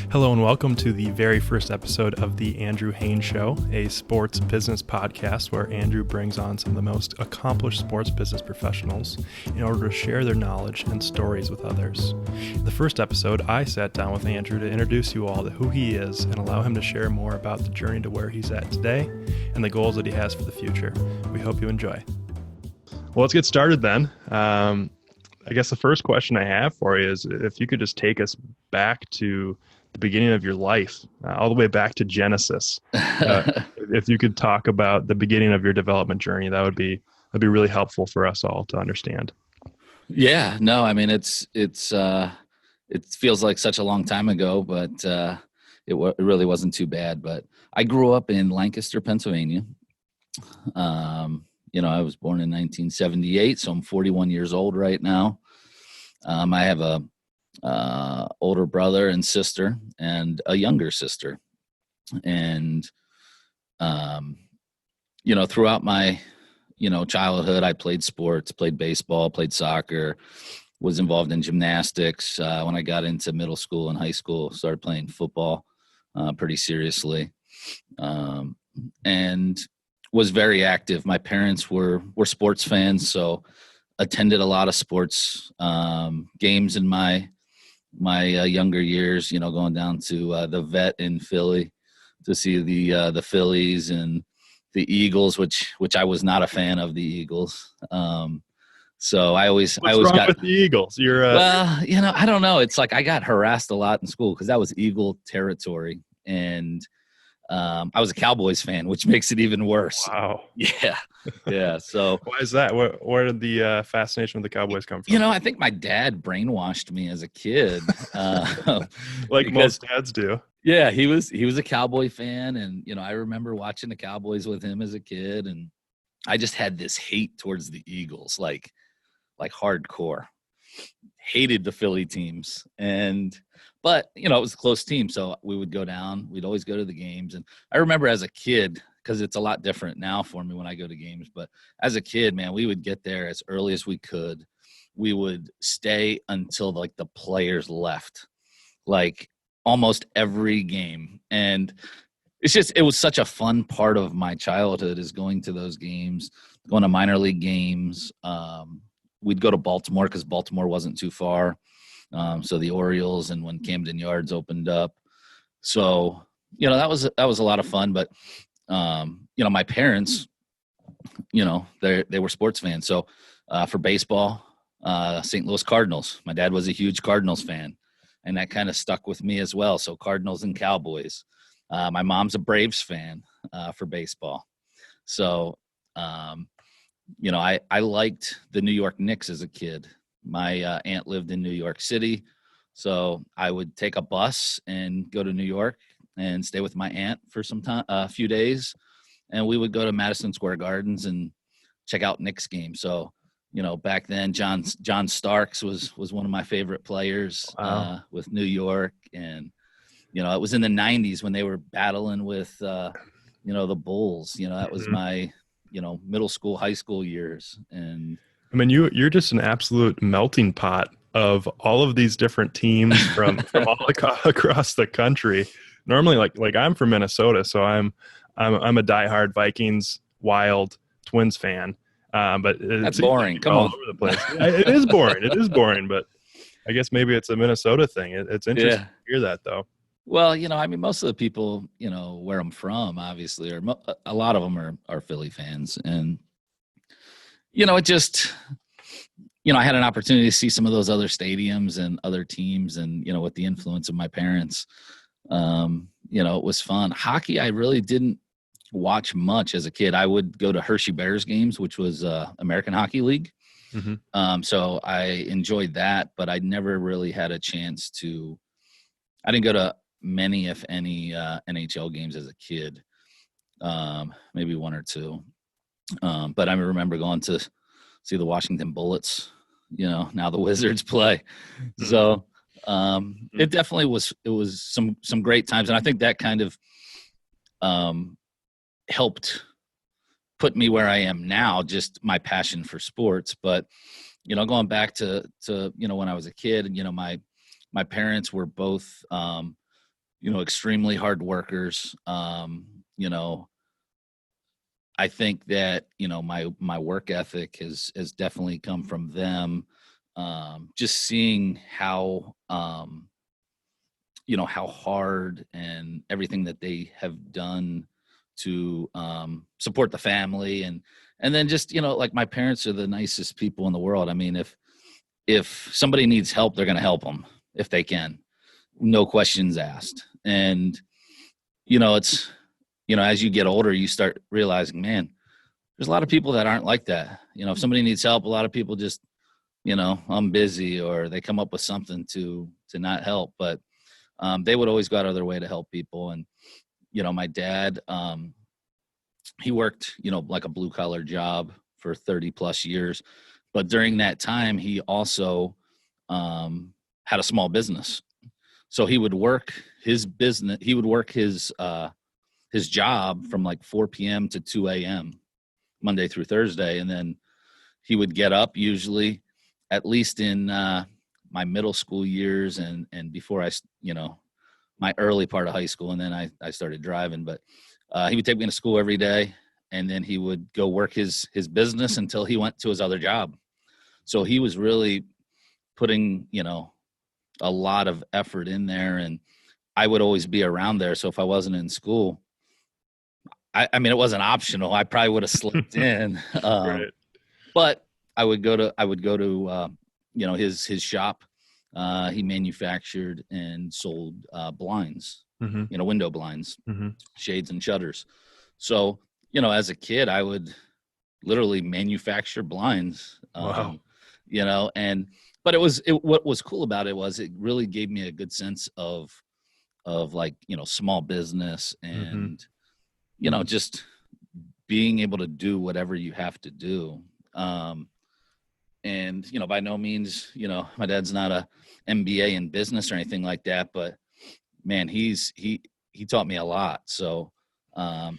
Hello and welcome to the very first episode of the Andrew Haines Show, a sports business podcast where Andrew brings on some of the most accomplished sports business professionals in order to share their knowledge and stories with others. In the first episode, I sat down with Andrew to introduce you all to who he is and allow him to share more about the journey to where he's at today and the goals that he has for the future. We hope you enjoy. Well, let's get started then. I guess the first question I have for you is if you could just take us back to the beginning of your life, all the way back to Genesis. If you could talk about the beginning of your development journey, that'd be really helpful for us all to understand. Yeah, no, I mean, it feels like such a long time ago, but it really wasn't too bad. But I grew up in Lancaster, Pennsylvania. I was born in 1978, so I'm 41 years old right now. I have a older brother and sister and a younger sister. And, throughout my, childhood, I played sports, played baseball, played soccer, was involved in gymnastics. When I got into middle school and high school, started playing football pretty seriously, and was very active. My parents were sports fans, so attended a lot of sports games in my younger years, going down to the Vet in Philly to see the Phillies and the Eagles, which I was not a fan of the Eagles. So I always got with the Eagles. I don't know. It's like I got harassed a lot in school because that was Eagle territory, and I was a Cowboys fan, which makes it even worse. Wow. Yeah. So why is that? Where did the fascination with the Cowboys come from? I think my dad brainwashed me as a kid, like most dads do. Yeah, he was a Cowboy fan, and I remember watching the Cowboys with him as a kid, and I just had this hate towards the Eagles, like hardcore. Hated the Philly teams, but it was a close team, so we would go down. We'd always go to the games, and I remember as a kid, because it's a lot different now for me when I go to games, but as a kid, man, we would get there as early as we could. We would stay until like the players left, like almost every game, and it was such a fun part of my childhood is going to those games, going to minor league games. We'd go to Baltimore because Baltimore wasn't too far. So the Orioles, and when Camden Yards opened up. So, that was a lot of fun. But, my parents, they were sports fans. So for baseball, St. Louis Cardinals, my dad was a huge Cardinals fan, and that kind of stuck with me as well. So Cardinals and Cowboys. My mom's a Braves fan for baseball. So, I liked the New York Knicks as a kid. My aunt lived in New York City, so I would take a bus and go to New York and stay with my aunt for some time, a few days, and we would go to Madison Square Gardens and check out Knicks games. So, back then, John Starks was one of my favorite players. Wow. With New York, and it was in the '90s when they were battling with the Bulls. That was my middle school, high school years. And I mean, you're just an absolute melting pot of all of these different teams from all across the country. Normally, like I'm from Minnesota, so I'm a diehard Vikings, Wild, Twins fan. But that's boring. Come all on, over the place. It is boring. It is boring. But I guess maybe it's a Minnesota thing. It's interesting to hear that, though. Well, most of the people, where I'm from, obviously, a lot of them are Philly fans. And, it just, I had an opportunity to see some of those other stadiums and other teams and, with the influence of my parents, it was fun. Hockey, I really didn't watch much as a kid. I would go to Hershey Bears games, which was American Hockey League. Mm-hmm. So I enjoyed that, but I never really had a chance I didn't go to many, if any, NHL games as a kid, maybe one or two. But I remember going to see the Washington Bullets, now the Wizards play. So it definitely was some great times. And I think that kind of helped put me where I am now, just my passion for sports. But, going back to when I was a kid, and, my parents were both extremely hard workers. I think that, my work ethic has definitely come from them. Just seeing how, how hard and everything that they have done to support the family. And then just, like, my parents are the nicest people in the world. I mean, if somebody needs help, they're going to help them if they can, no questions asked. And, it's, as you get older, you start realizing, man, there's a lot of people that aren't like that. If somebody needs help, a lot of people just, I'm busy, or they come up with something to not help. But they would always go out of their way to help people. And, my dad, he worked, like a blue collar job for 30 plus years. But during that time, he also had a small business. So he would work his business. He would work his job from like 4 p.m. to 2 a.m. Monday through Thursday. And then he would get up, usually, at least in my middle school years and before my early part of high school. And then I started driving, but he would take me to school every day, and then he would go work his business until he went to his other job. So he was really putting, a lot of effort in there, and I would always be around there. So if I wasn't in school, I mean, it wasn't optional. I probably would have slipped in, Right. but I would go to his shop. He manufactured and sold blinds, Mm-hmm. window blinds, Mm-hmm. shades and shutters. So, as a kid, I would literally manufacture blinds, Wow. but what was cool about it was it really gave me a good sense of like, small business Mm-hmm. and, just being able to do whatever you have to do. And, by no means, my dad's not a MBA in business or anything like that, but man, he taught me a lot. So,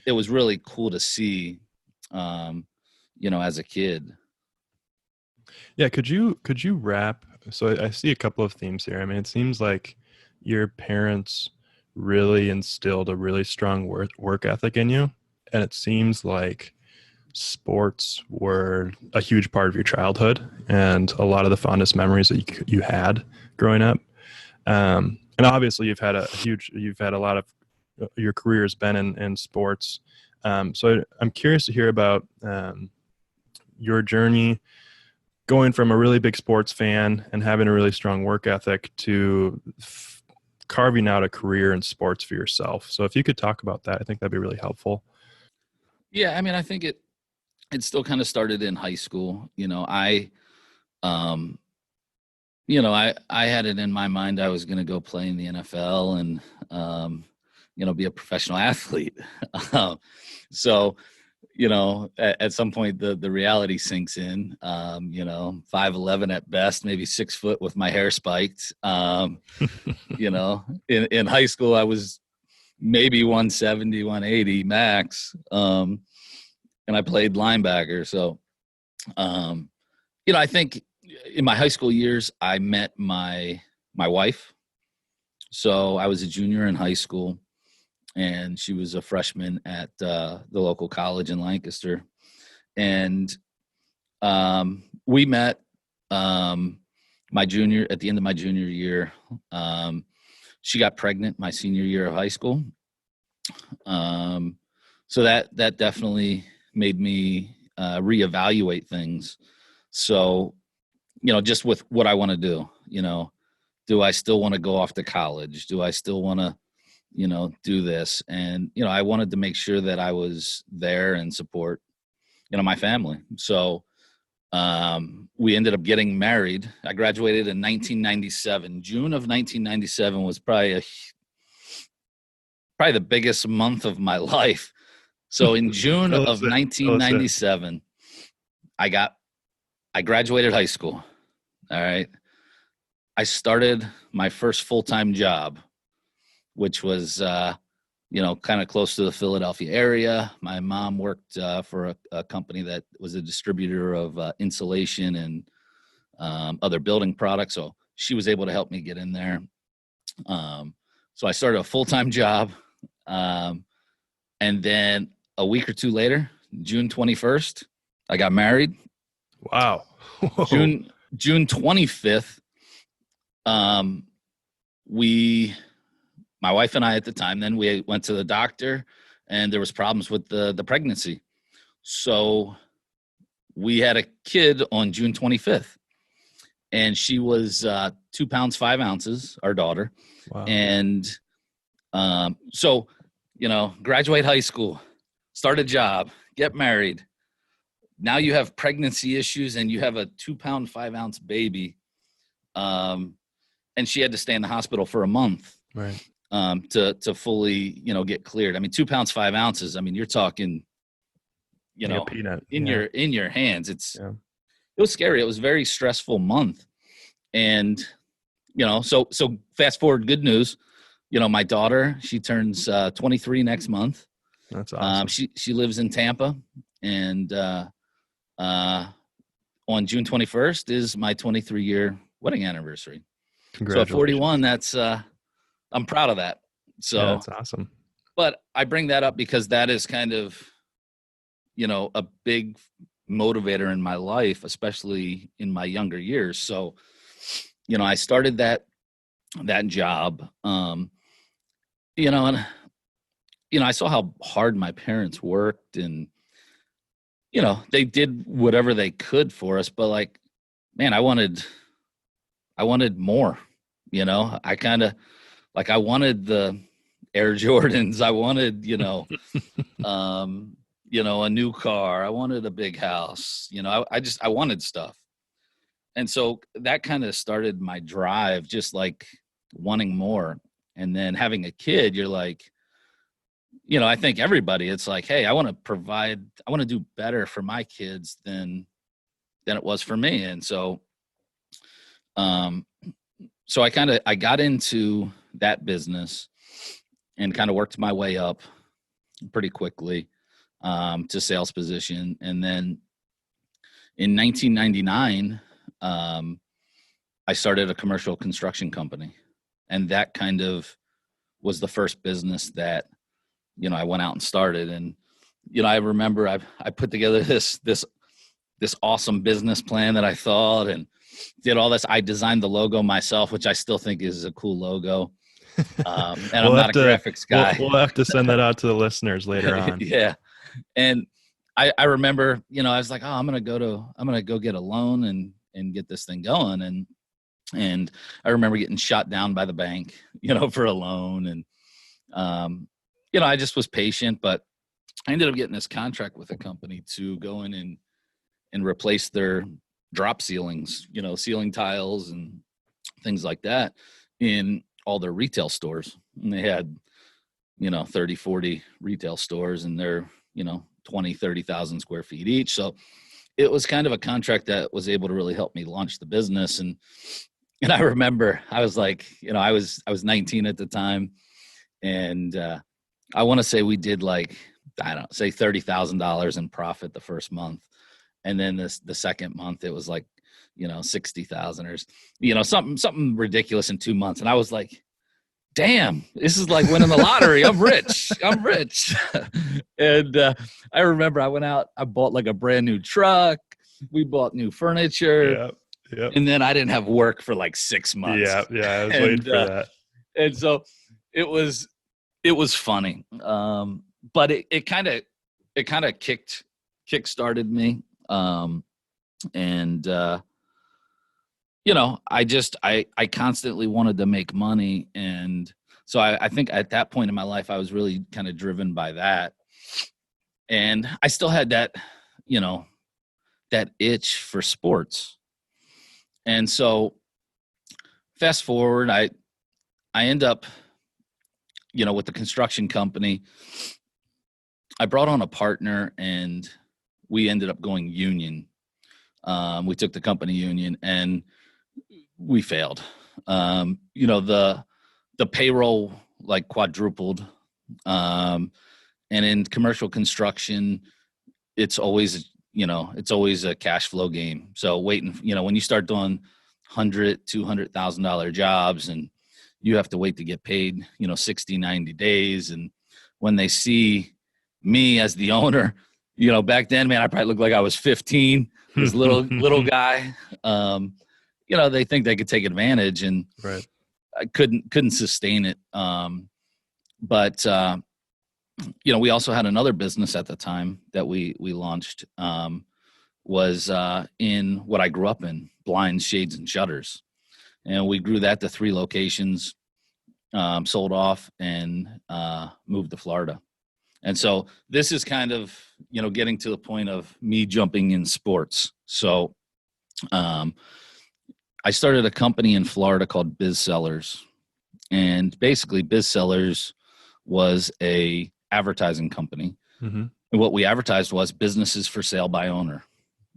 it was really cool to see, as a kid. Yeah, could you wrap? So I see a couple of themes here. I mean, it seems like your parents really instilled a really strong work ethic in you, and it seems like sports were a huge part of your childhood and a lot of the fondest memories that you had growing up. And obviously, you've had a lot of your career has been in sports. So I'm curious to hear about your journey going from a really big sports fan and having a really strong work ethic to carving out a career in sports for yourself. So if you could talk about that, I think that'd be really helpful. Yeah. I mean, I think it still kind of started in high school. Um, I had it in my mind I was going to go play in the NFL and, be a professional athlete. So, at some point the reality sinks in. 5'11" at best, maybe 6 foot with my hair spiked. In high school I was maybe 170, 180 max. And I played linebacker. So, I think in my high school years, I met my wife. So I was a junior in high school, and she was a freshman at the local college in Lancaster. And we met at the end of my junior year. She got pregnant my senior year of high school. So that definitely made me reevaluate things. So, just with what I want to do, do I still want to go off to college? Do I still want to, do this? And, I wanted to make sure that I was there and support, my family. So we ended up getting married. I graduated in 1997. June of 1997 was probably the biggest month of my life. So in June of 1997, I graduated high school. All right. I started my first full-time job, which was, kind of close to the Philadelphia area. My mom worked for a company that was a distributor of insulation and other building products. So she was able to help me get in there. So I started a full-time job. And then a week or two later, June 21st, I got married. Wow. Whoa. June 25th, my wife and I at the time, then we went to the doctor and there was problems with the pregnancy. So we had a kid on June 25th and she was 2 pounds, 5 ounces, our daughter. Wow. And so, graduate high school, start a job, get married. Now you have pregnancy issues and you have a 2 pound, 5 ounce baby. And she had to stay in the hospital for a month. Right. To fully, get cleared. I mean, 2 pounds, 5 ounces. I mean, you're talking, Like a peanut. in your hands. It was scary. It was a very stressful month. And, so fast forward, good news, my daughter, she turns 23 next month. That's awesome. She lives in Tampa, and on June 21st is my 23-year wedding anniversary. Congratulations. So at 41, that's I'm proud of that. So yeah, that's awesome. But I bring that up because that is kind of, a big motivator in my life, especially in my younger years. So, I started that job, and, I saw how hard my parents worked and, they did whatever they could for us, but like, man, I wanted more, I kind of like, I wanted the Air Jordans. I wanted, a new car. I wanted a big house. I wanted stuff. And so that kind of started my drive, just like wanting more. And then having a kid, you're like, I think everybody, it's like, hey, I want to do better for my kids than it was for me. And so, I got into that business and kind of worked my way up pretty quickly to sales position. And then in 1999, I started a commercial construction company. And that kind of was the first business that, I went out and started. And, I remember I put together this awesome business plan that I thought and did all this. I designed the logo myself, which I still think is a cool logo. And I'm not a graphics guy. We'll have to send that out to the listeners later on. Yeah. And I remember, I was like, oh, I'm going to go get a loan and get this thing going. And I remember getting shot down by the bank, for a loan. And, I just was patient, but I ended up getting this contract with a company to go in and replace their drop ceilings, ceiling tiles and things like that in all their retail stores. And they had, 30, 40 retail stores, and they're, 20, 30,000 square feet each. So it was kind of a contract that was able to really help me launch the business. And I remember I was like, I was 19 at the time. And I want to say we did like, I don't know, say $30,000 in profit the first month. And then the second month it was like, 60,000 or, something ridiculous in 2 months. And I was like, damn, this is like winning the lottery. I'm rich. And I remember I went out, I bought like a brand new truck. We bought new furniture. Yep. And then I didn't have work for like 6 months. Yeah. I was waiting for that. And so it was funny. But it kind of kick-started me. I constantly wanted to make money. And so I think at that point in my life, I was really kind of driven by that. And I still had that, that itch for sports. And so fast forward, I end up, with the construction company. I brought on a partner and we ended up going union. We took the company union and we failed. The payroll like quadrupled. And in commercial construction, it's always a cash flow game. So waiting, when you start doing $100,000, $200,000 jobs and you have to wait to get paid, 60, 90 days. And when they see me as the owner, back then, man, I probably looked like I was 15, this little guy. They think they could take advantage, and right. I couldn't sustain it. But we also had another business at the time that we launched, was in what I grew up in, blinds, shades, and shutters. And we grew that to 3 locations, sold off, and moved to Florida. And so this is kind of, getting to the point of me jumping in sports. So I started a company in Florida called Biz Sellers. And basically Biz Sellers was a advertising company. Mm-hmm. And what we advertised was businesses for sale by owner.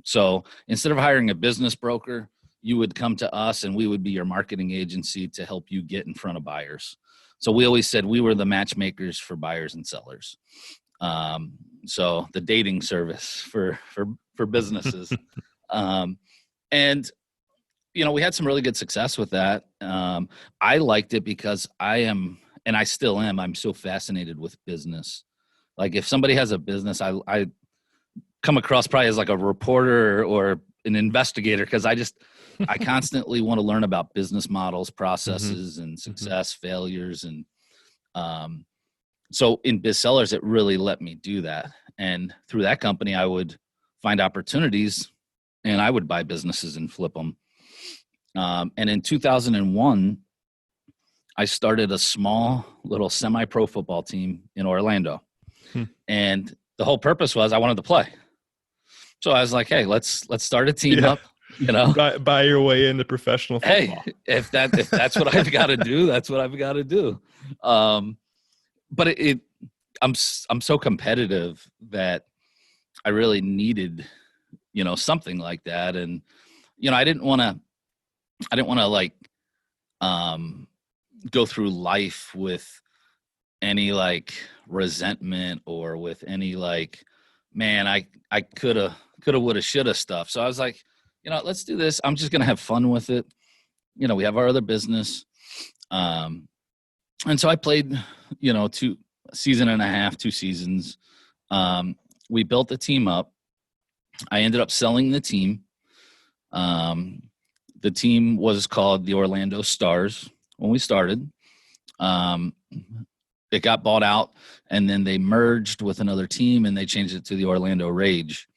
So instead of hiring a business broker, you would come to us and we would be your marketing agency to help you get in front of buyers. So we always said we were the matchmakers for buyers and sellers. So the dating service for businesses. And, we had some really good success with that. I liked it because I am, and I still am, I'm so fascinated with business. Like if somebody has a business, I come across probably as like a reporter or an investigator, because I constantly want to learn about business models, processes, and success, failures. And so in Biz Sellers, it really let me do that. And through that company, I would find opportunities and I would buy businesses and flip them. And in 2001, I started a small little semi-pro football team in Orlando. And the whole purpose was I wanted to play. So I was like, hey, let's start a team up, buy your way into professional football. Hey, if that's what I've got to do, that's what I've got to do. But I'm so competitive that I really needed, something like that. And, I didn't want to like, go through life with any like resentment or with any like, man, I coulda, woulda, shoulda stuff. So I was like, let's do this. I'm just going to have fun with it. We have our other business. And so I played, 2 seasons. We built the team up. I ended up selling the team. The team was called the Orlando Stars when we started. It got bought out, and then they merged with another team, and they changed it to the Orlando Rage.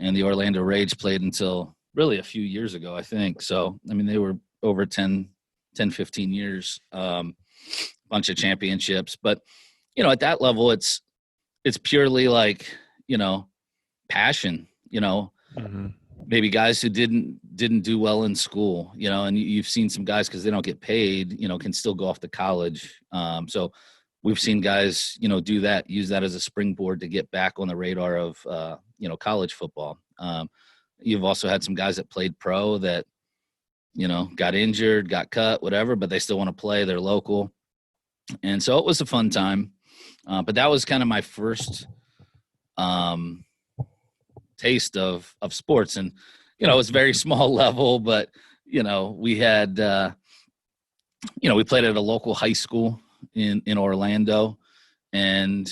And the Orlando Rage played until really a few years ago, I think. So, I mean, they were over 10, 15 years, bunch of championships. But, at that level, it's purely like, passion, maybe guys who didn't do well in school, and you've seen some guys, because they don't get paid, can still go off to college. So we've seen guys, do that, use that as a springboard to get back on the radar of, college football. You've also had some guys that played pro that, got injured, got cut, whatever, but they still want to play. They're local. And so it was a fun time. But that was kind of my first taste of sports. And, it was very small level, but, we had, we played at a local high school in Orlando, and,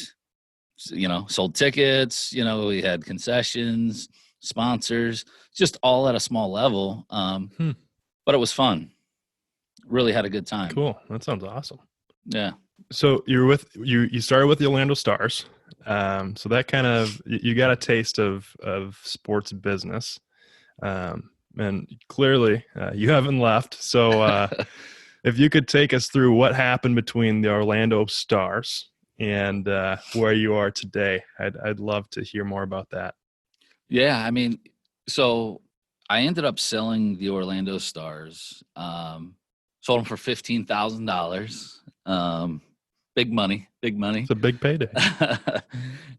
sold tickets, we had concessions, sponsors, just all at a small level. But it was fun. Really had a good time. Cool. That sounds awesome. Yeah. So you started with the Orlando Stars. So that kind of, you got a taste of sports business. And clearly you haven't left. So if you could take us through what happened between the Orlando Stars and where you are today, I'd love to hear more about that. Yeah. I mean, so I ended up selling the Orlando Stars, sold them for $15,000. Big money. It's a big payday.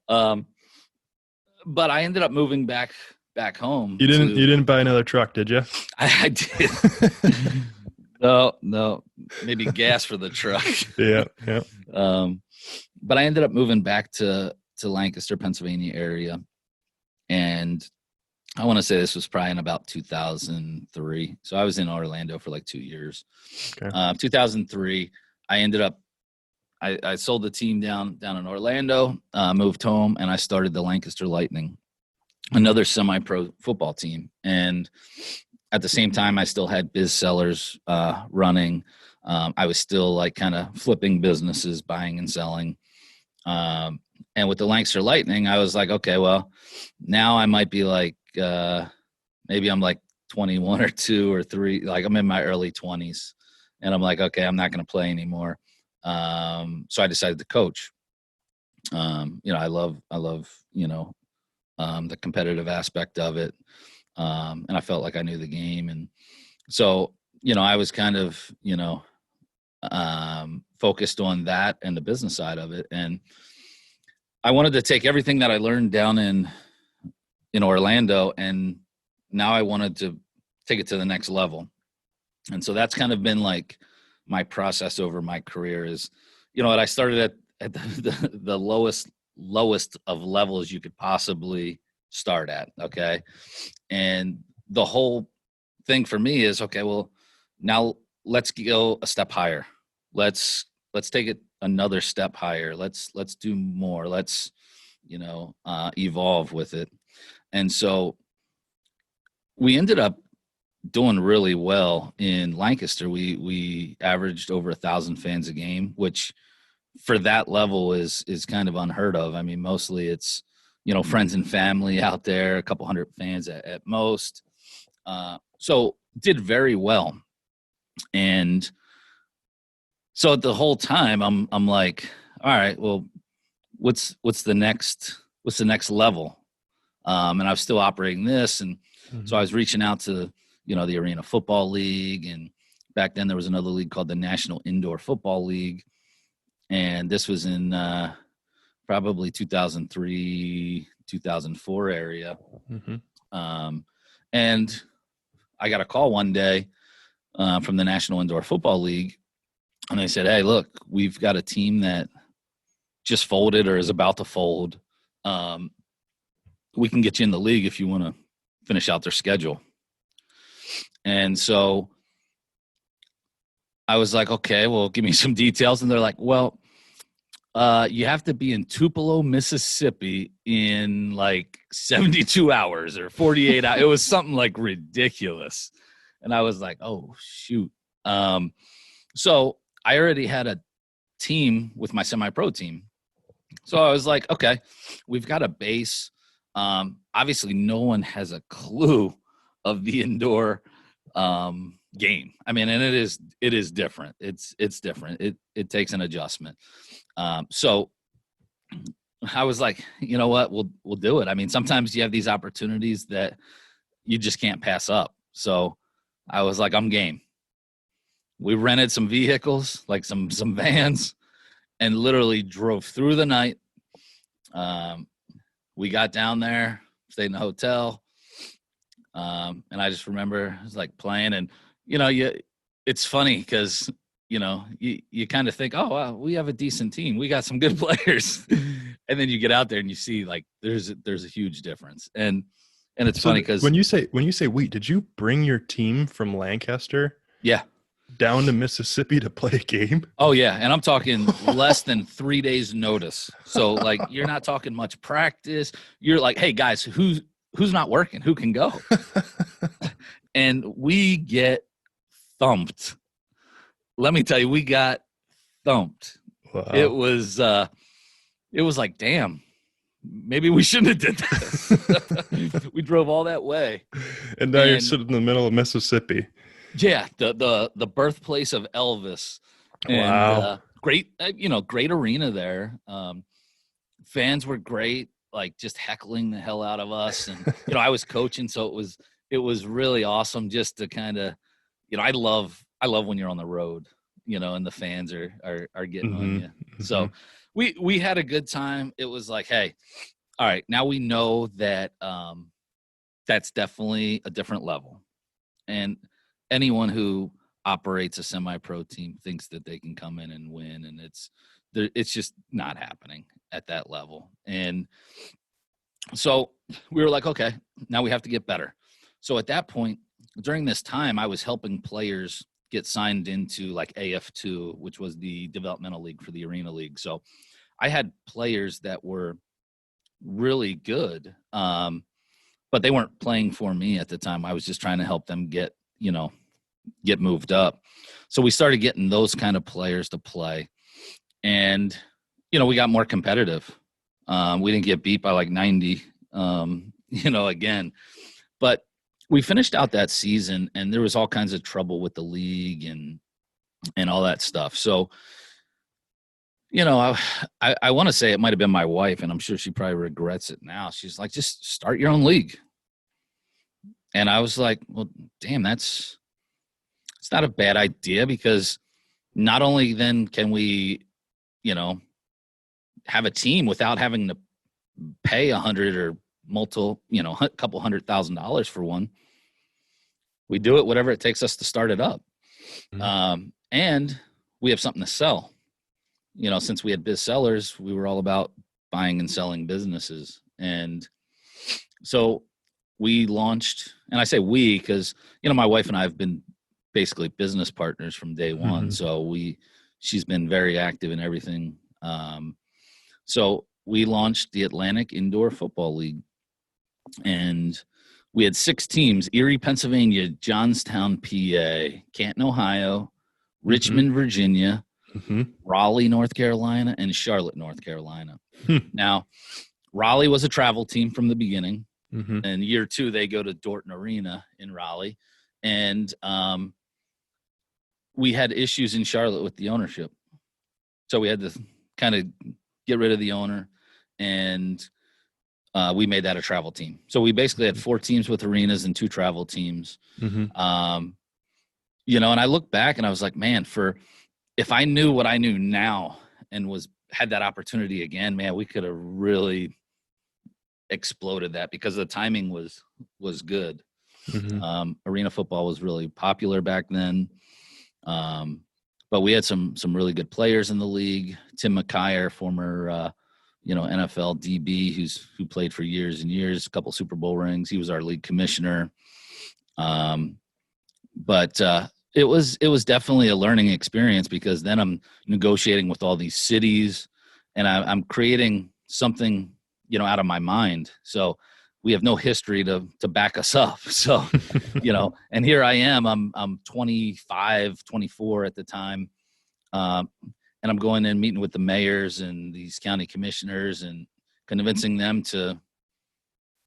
But I ended up moving back home. You didn't buy another truck, did you? I did. No, maybe gas for the truck. Yeah. But I ended up moving back to Lancaster, Pennsylvania area, and I want to say this was probably in about 2003. So I was in Orlando for like 2 years. Okay. 2003, I ended up, I sold the team down in Orlando, moved home, and I started the Lancaster Lightning, another semi-pro football team. And at the same time, I still had Biz Sellers running. I was still like kind of flipping businesses, buying and selling. And with the Lancaster Lightning, I was like, okay, well, now I might be like, maybe I'm like 21 or 2 or 3, like I'm in my early 20s, and I'm like, okay, I'm not going to play anymore. So I decided to coach. I love, the competitive aspect of it. And I felt like I knew the game. And so, I was kind of, focused on that and the business side of it. And I wanted to take everything that I learned down in Orlando, and now I wanted to take it to the next level. And so that's kind of been like my process over my career is, I started at the lowest of levels you could possibly start at. Okay. And the whole thing for me is, okay, well, now let's go a step higher. Let's take it another step higher. Let's do more. Let's, evolve with it. And so we ended up doing really well in Lancaster. We averaged over 1,000 fans a game, which for that level is kind of unheard of. I mean, mostly it's, friends and family out there, a couple hundred fans at most. So did very well. And so the whole time I'm like, all right, well, what's the next level? And I was still operating this. And so I was reaching out to, the Arena Football League. And back then there was another league called the National Indoor Football League. And this was in probably 2003, 2004 area. And I got a call one day from the National Indoor Football League. And they said, hey, look, we've got a team that just folded or is about to fold. We can get you in the league if you want to finish out their schedule. And so I was like, okay, well, give me some details. And they're like, well, you have to be in Tupelo, Mississippi in like 72 hours or 48 hours. It was something like ridiculous. And I was like, oh, shoot. So I already had a team with my semi-pro team. So I was like, okay, we've got a base. Obviously, no one has a clue of the indoor game. I mean, and it is different. It's different. It takes an adjustment. So I was like, you know what, we'll do it. I mean, sometimes you have these opportunities that you just can't pass up. So I was like, I'm game. We rented some vehicles, like some vans, and literally drove through the night. We got down there, stayed in the hotel. And I just remember it was like playing, and it's funny because you kind of think, oh wow, we have a decent team, we got some good players, and then you get out there and you see like there's a huge difference, and it's funny because when you say we, did you bring your team from Lancaster? Yeah. Down to Mississippi to play a game? Oh yeah, and I'm talking less than 3 days notice. So like you're not talking much practice. You're like, hey guys, who's not working? Who can go? And we get thumped. Let me tell you, we got thumped. Wow. It was like, damn, maybe we shouldn't have did this. We drove all that way. And now you're sitting in the middle of Mississippi. Yeah, the birthplace of Elvis. And wow. Great arena there. Fans were great, like just heckling the hell out of us. And I was coaching, so it was really awesome just to kind of, I love when you're on the road, and the fans are getting on you. So we had a good time. It was like, hey, all right, now we know that that's definitely a different level. And anyone who operates a semi-pro team thinks that they can come in and win, and it's just not happening at that level. And So we were like, okay, now we have to get better. So at that point, during this time, I was helping players get signed into like AF2, which was the developmental league for the Arena League. So I had players that were really good, but they weren't playing for me at the time. I was just trying to help them get moved up. So we started getting those kind of players to play, and we got more competitive. We didn't get beat by like 90, again, but we finished out that season, and there was all kinds of trouble with the league and all that stuff. So, I want to say it might have been my wife, and I'm sure she probably regrets it now. She's like, just start your own league. And I was like, well, damn, it's not a bad idea, because not only then can we, have a team without having to pay $100 or multiple, a couple $100,000 for one. We do it whatever it takes us to start it up. Mm-hmm. And we have something to sell. Since we had biz sellers, we were all about buying and selling businesses. And so we launched, and I say we because, my wife and I have been basically business partners from day one. Mm-hmm. So she's been very active in everything. So we launched the Atlantic Indoor Football League, and we had 6 teams: Erie, Pennsylvania; Johnstown, PA; Canton, Ohio; Richmond, mm-hmm. Virginia; mm-hmm. Raleigh, North Carolina; and Charlotte, North Carolina. Now, Raleigh was a travel team from the beginning. Mm-hmm. And year 2, they go to Dorton Arena in Raleigh. And we had issues in Charlotte with the ownership. So we had to kind of get rid of the owner, and we made that a travel team. So we basically had 4 teams with arenas and 2 travel teams. Mm-hmm. And I look back and I was like, man, if I knew what I knew now and had that opportunity again, man, we could have really exploded that, because the timing was good. Mm-hmm. Arena football was really popular back then. But we had some really good players in the league. Tim McKyer, former NFL DB, who played for years and years, a couple Super Bowl rings. He was our league commissioner. But it was definitely a learning experience, because then I'm negotiating with all these cities, and I'm creating something, out of my mind. So we have no history to back us up. So, and here I am, I'm 25, 24 at the time. And I'm going in, meeting with the mayors and these county commissioners and convincing them to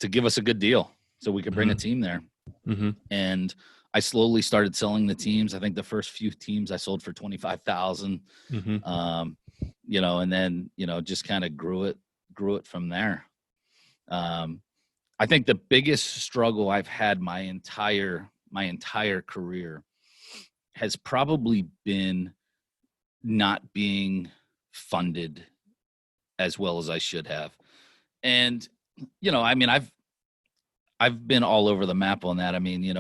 give us a good deal so we could bring mm-hmm. a team there. Mm-hmm. And I slowly started selling the teams. I think the first few teams I sold for $25,000, mm-hmm. And then, just kind of grew it from there. I think the biggest struggle I've had my entire career has probably been not being funded as well as I should have. And, I've been all over the map on that. I mean,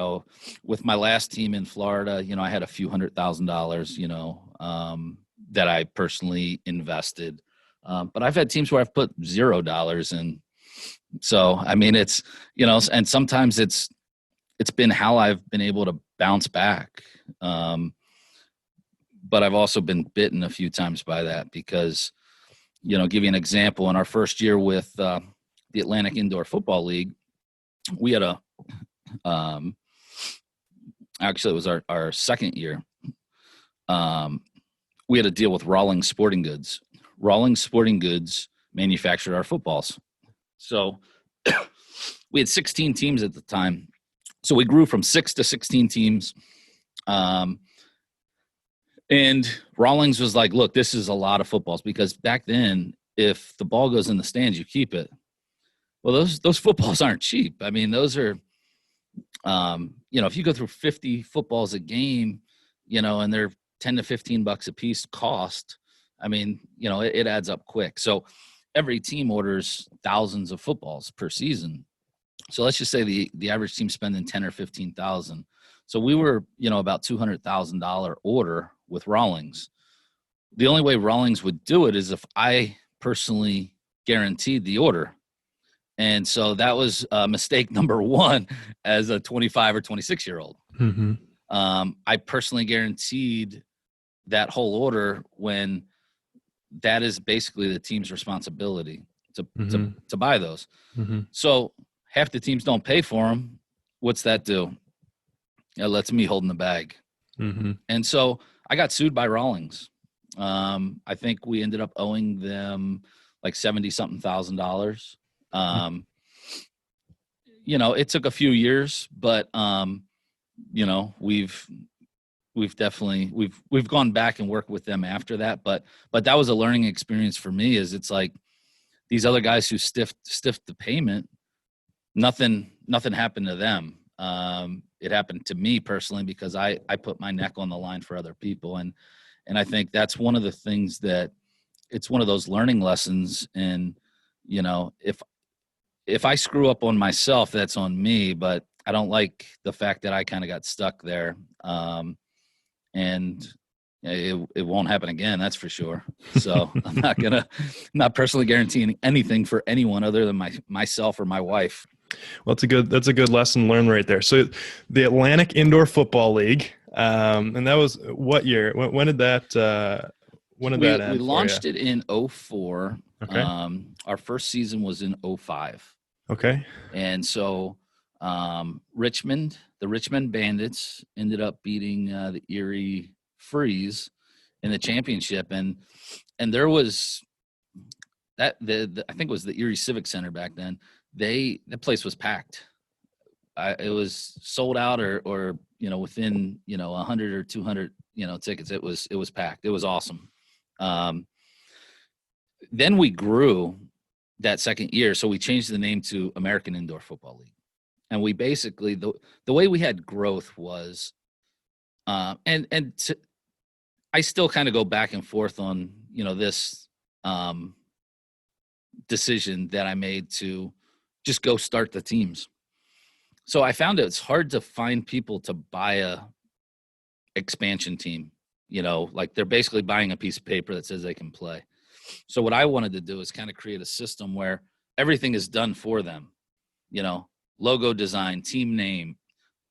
with my last team in Florida, I had a few $100,000, that I personally invested. But I've had teams where I've put $0 in. So, I mean, it's, and sometimes it's been how I've been able to bounce back. But I've also been bitten a few times by that, because, give you an example. In our first year with the Atlantic Indoor Football League, we had actually it was our second year. We had a deal with Rawlings Sporting Goods. Rawlings Sporting Goods manufactured our footballs. So we had 16 teams at the time. So we grew from 6 to 16 teams. And Rawlings was like, look, this is a lot of footballs, because back then, if the ball goes in the stands, you keep it. Well, those footballs aren't cheap. I mean, those are, if you go through 50 footballs a game, and they're $10 to $15 a piece cost, I mean, it adds up quick. So every team orders thousands of footballs per season. So let's just say the average team spending 10 or 15,000. So we were, about $200,000 order with Rawlings. The only way Rawlings would do it is if I personally guaranteed the order. And so that was mistake number one as a 25 or 26-year-old. Mm-hmm. I personally guaranteed that whole order when that is basically the team's responsibility to buy those. Mm-hmm. So half the teams don't pay for them. What's that do? It lets me hold in the bag. Mm-hmm. And so I got sued by Rawlings. I think we ended up owing them like $70-something thousand. You know, it took a few years, but you know, we've definitely we've gone back and worked with them after that. But that was a learning experience for me. Is it's like these other guys who stiffed the payment, nothing happened to them. It happened to me personally because I put my neck on the line for other people, and I think that's one of the things that it's one of those learning lessons. And you know, if I screw up on myself, that's on me. But I don't like the fact that I kind of got stuck there, and it won't happen again. That's for sure. So I'm not personally guaranteeing anything for anyone other than myself or my wife. Well, that's a good lesson learned right there. So the Atlantic Indoor Football League, and that was what year? When did that end? We launched it in 2004. Okay. Our first season was in 2005. Okay. And so the Richmond Bandits ended up beating the Erie Freeze in the championship, and there was that I think it was the Erie Civic Center back then. The place was packed. It was sold out, or you know, within 100 or 200 tickets. It was packed. It was awesome. Then we grew that second year, so we changed the name to American Indoor Football League, and we basically the way we had growth was, I still kind of go back and forth on this decision that I made to just go start the teams. So I found it's hard to find people to buy a expansion team. Like they're basically buying a piece of paper that says they can play. So what I wanted to do is kind of create a system where everything is done for them. Logo design, team name,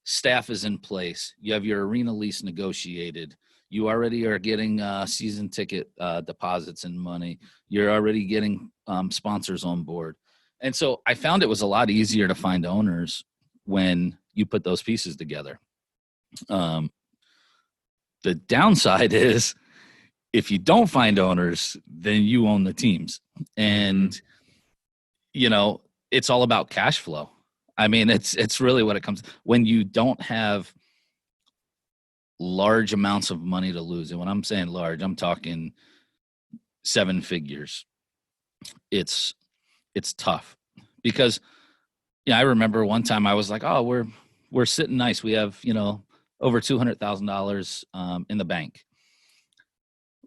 staff is in place. You have your arena lease negotiated. You already are getting season ticket deposits and money. You're already getting sponsors on board. And so I found it was a lot easier to find owners when you put those pieces together. The downside is if you don't find owners, then you own the teams. And, it's all about cash flow. I mean, it's really what it comes when you don't have large amounts of money to lose. And when I'm saying large, I'm talking 7 figures. It's tough because, I remember one time I was like, oh, we're sitting nice. We have, over $200,000 in the bank.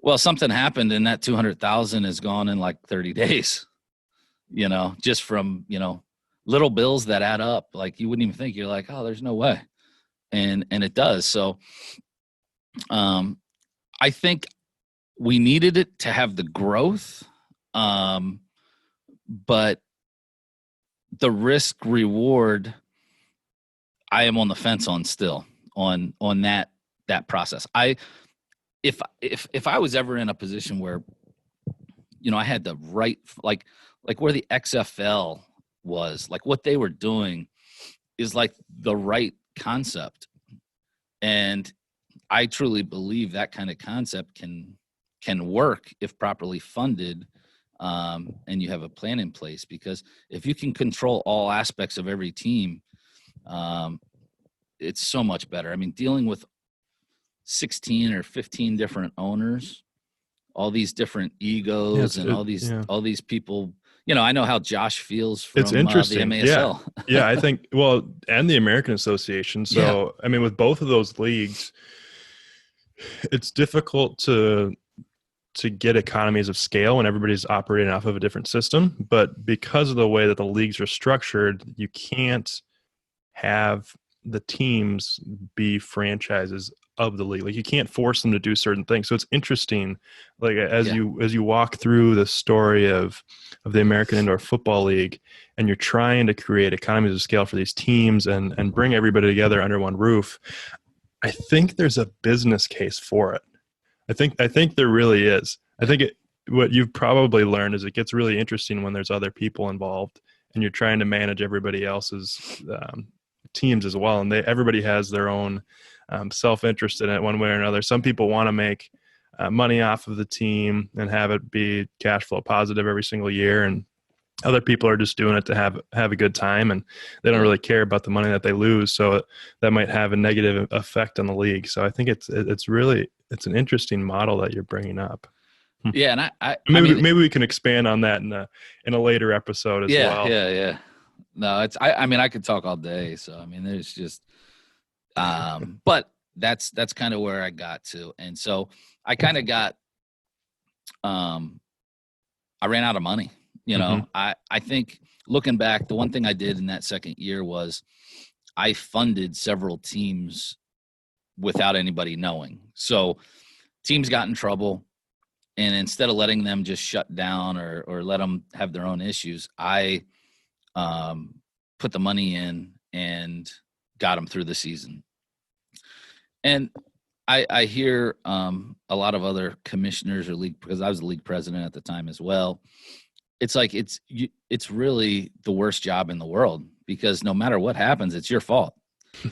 Well, something happened and that 200,000 is gone in like 30 days, just from, little bills that add up. Like you wouldn't even think. You're like, oh, there's no way. And it does. So I think we needed it to have the growth, but the risk reward, I am on the fence on still on that process. If I was ever in a position where, I had the right, like where the XFL was, like what they were doing is like the right concept. And I truly believe that kind of concept can work if properly funded, and you have a plan in place. Because if you can control all aspects of every team, it's so much better. I mean, dealing with 16 or 15 different owners, all these different egos, all these people. I know how Josh feels from it's interesting. The MASL. Yeah, I think, and the American Association. So, I mean, with both of those leagues, it's difficult to get economies of scale when everybody's operating off of a different system. But because of the way that the leagues are structured, you can't have the teams be franchises of the league. Like you can't force them to do certain things. So it's interesting, like as you walk through the story of the American Indoor Football League, and you're trying to create economies of scale for these teams and bring everybody together under one roof. I think there's a business case for it. I think there really is. I think what you've probably learned is it gets really interesting when there's other people involved and you're trying to manage everybody else's teams as well. And everybody has their own self-interest in it one way or another. Some people want to make money off of the team and have it be cash flow positive every single year. And other people are just doing it to have a good time, and they don't really care about the money that they lose. So that might have a negative effect on the league. So I think it's an interesting model that you're bringing up. Yeah, and I maybe mean, maybe we can expand on that in a later episode as well. Yeah. No, it's I mean I could talk all day. So I mean there's just but that's kind of where I got to. And so I kind of got I ran out of money. You know, I think looking back, the one thing I did in that second year was I funded several teams without anybody knowing. So teams got in trouble, and instead of letting them just shut down or let them have their own issues, I put the money in and got them through the season. And I hear a lot of other commissioners or league, because I was the league president at the time as well. It's like it's really the worst job in the world, because no matter what happens, it's your fault.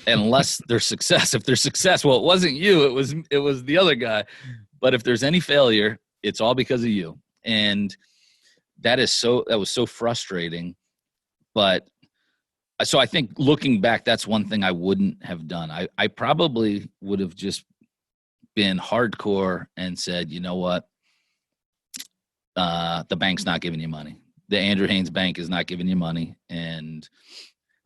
Unless there's success. If there's success, well, it wasn't you, it was the other guy. But if there's any failure, it's all because of you. And that was so frustrating. But so I think looking back, that's one thing I wouldn't have done. I probably would have just been hardcore and said, you know what? The bank's not giving you money. The Andrew Haines Bank is not giving you money. And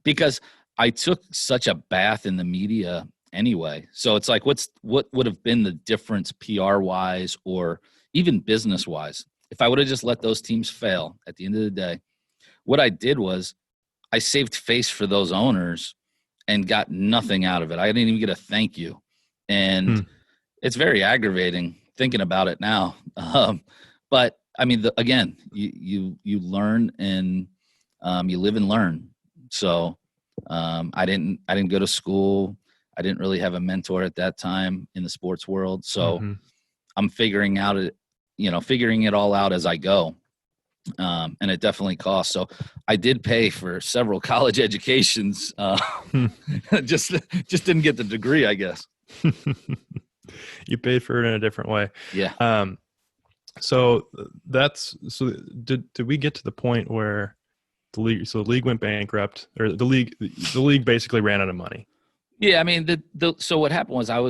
because I took such a bath in the media anyway. So it's like, what would have been the difference PR wise or even business wise if I would have just let those teams fail at the end of the day? What I did was I saved face for those owners and got nothing out of it. I didn't even get a thank you. And it's very aggravating thinking about it now. But I mean, again, you learn and you live and learn. So I didn't go to school. I didn't really have a mentor at that time in the sports world. So I'm figuring it all out as I go. And it definitely costs. So I did pay for several college educations. Just didn't get the degree, I guess. You paid for it in a different way. Yeah. So did we get to the point where the league went bankrupt, or the league basically ran out of money? Yeah. I mean, so what happened was I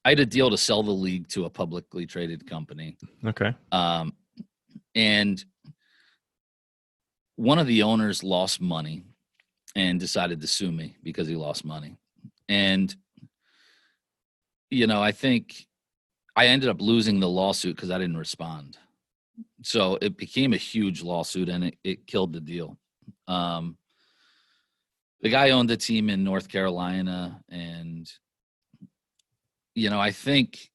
had a deal to sell the league to a publicly traded company. Okay. And one of the owners lost money and decided to sue me because he lost money. And, you know, I think I ended up losing the lawsuit because I didn't respond. So it became a huge lawsuit, and it killed the deal. The guy owned a team in North Carolina, and, you know, I think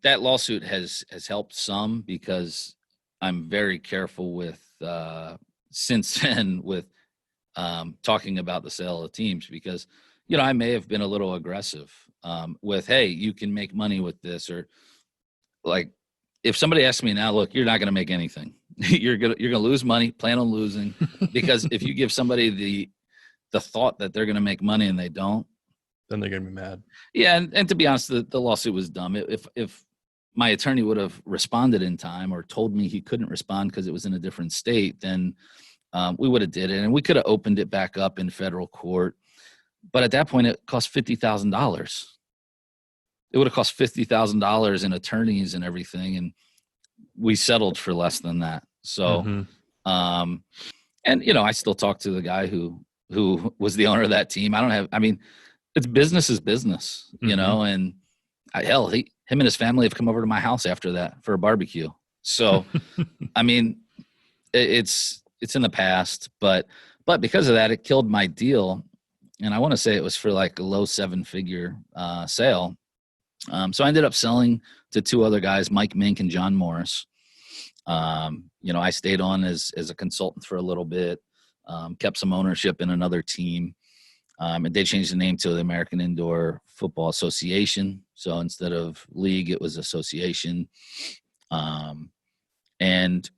that lawsuit has helped some, because I'm very careful with since then with talking about the sale of teams, because, you know, I may have been a little aggressive with, hey, you can make money with this, or like if somebody asks me now, look, you're not going to make anything. you're gonna lose money. Plan on losing, because if you give somebody the thought that they're going to make money and they don't, then they're going to be mad. Yeah, and to be honest, the lawsuit was dumb. If my attorney would have responded in time, or told me he couldn't respond because it was in a different state, then we would have did it, and we could have opened it back up in federal court. But at that point, it cost $50,000. It would have cost $50,000 in attorneys and everything, and we settled for less than that. So, and you know, I still talk to the guy who was the owner of that team. It's business is business, you know, and him and his family have come over to my house after that for a barbecue. So, I mean, it's in the past, but because of that, it killed my deal. and I want to say it was for like a low 7-figure sale. So I ended up selling to 2 other guys, Mike Mink and John Morris. I stayed on as a consultant for a little bit, kept some ownership in another team. And they changed the name to the American Indoor Football Association. So instead of league, it was association. And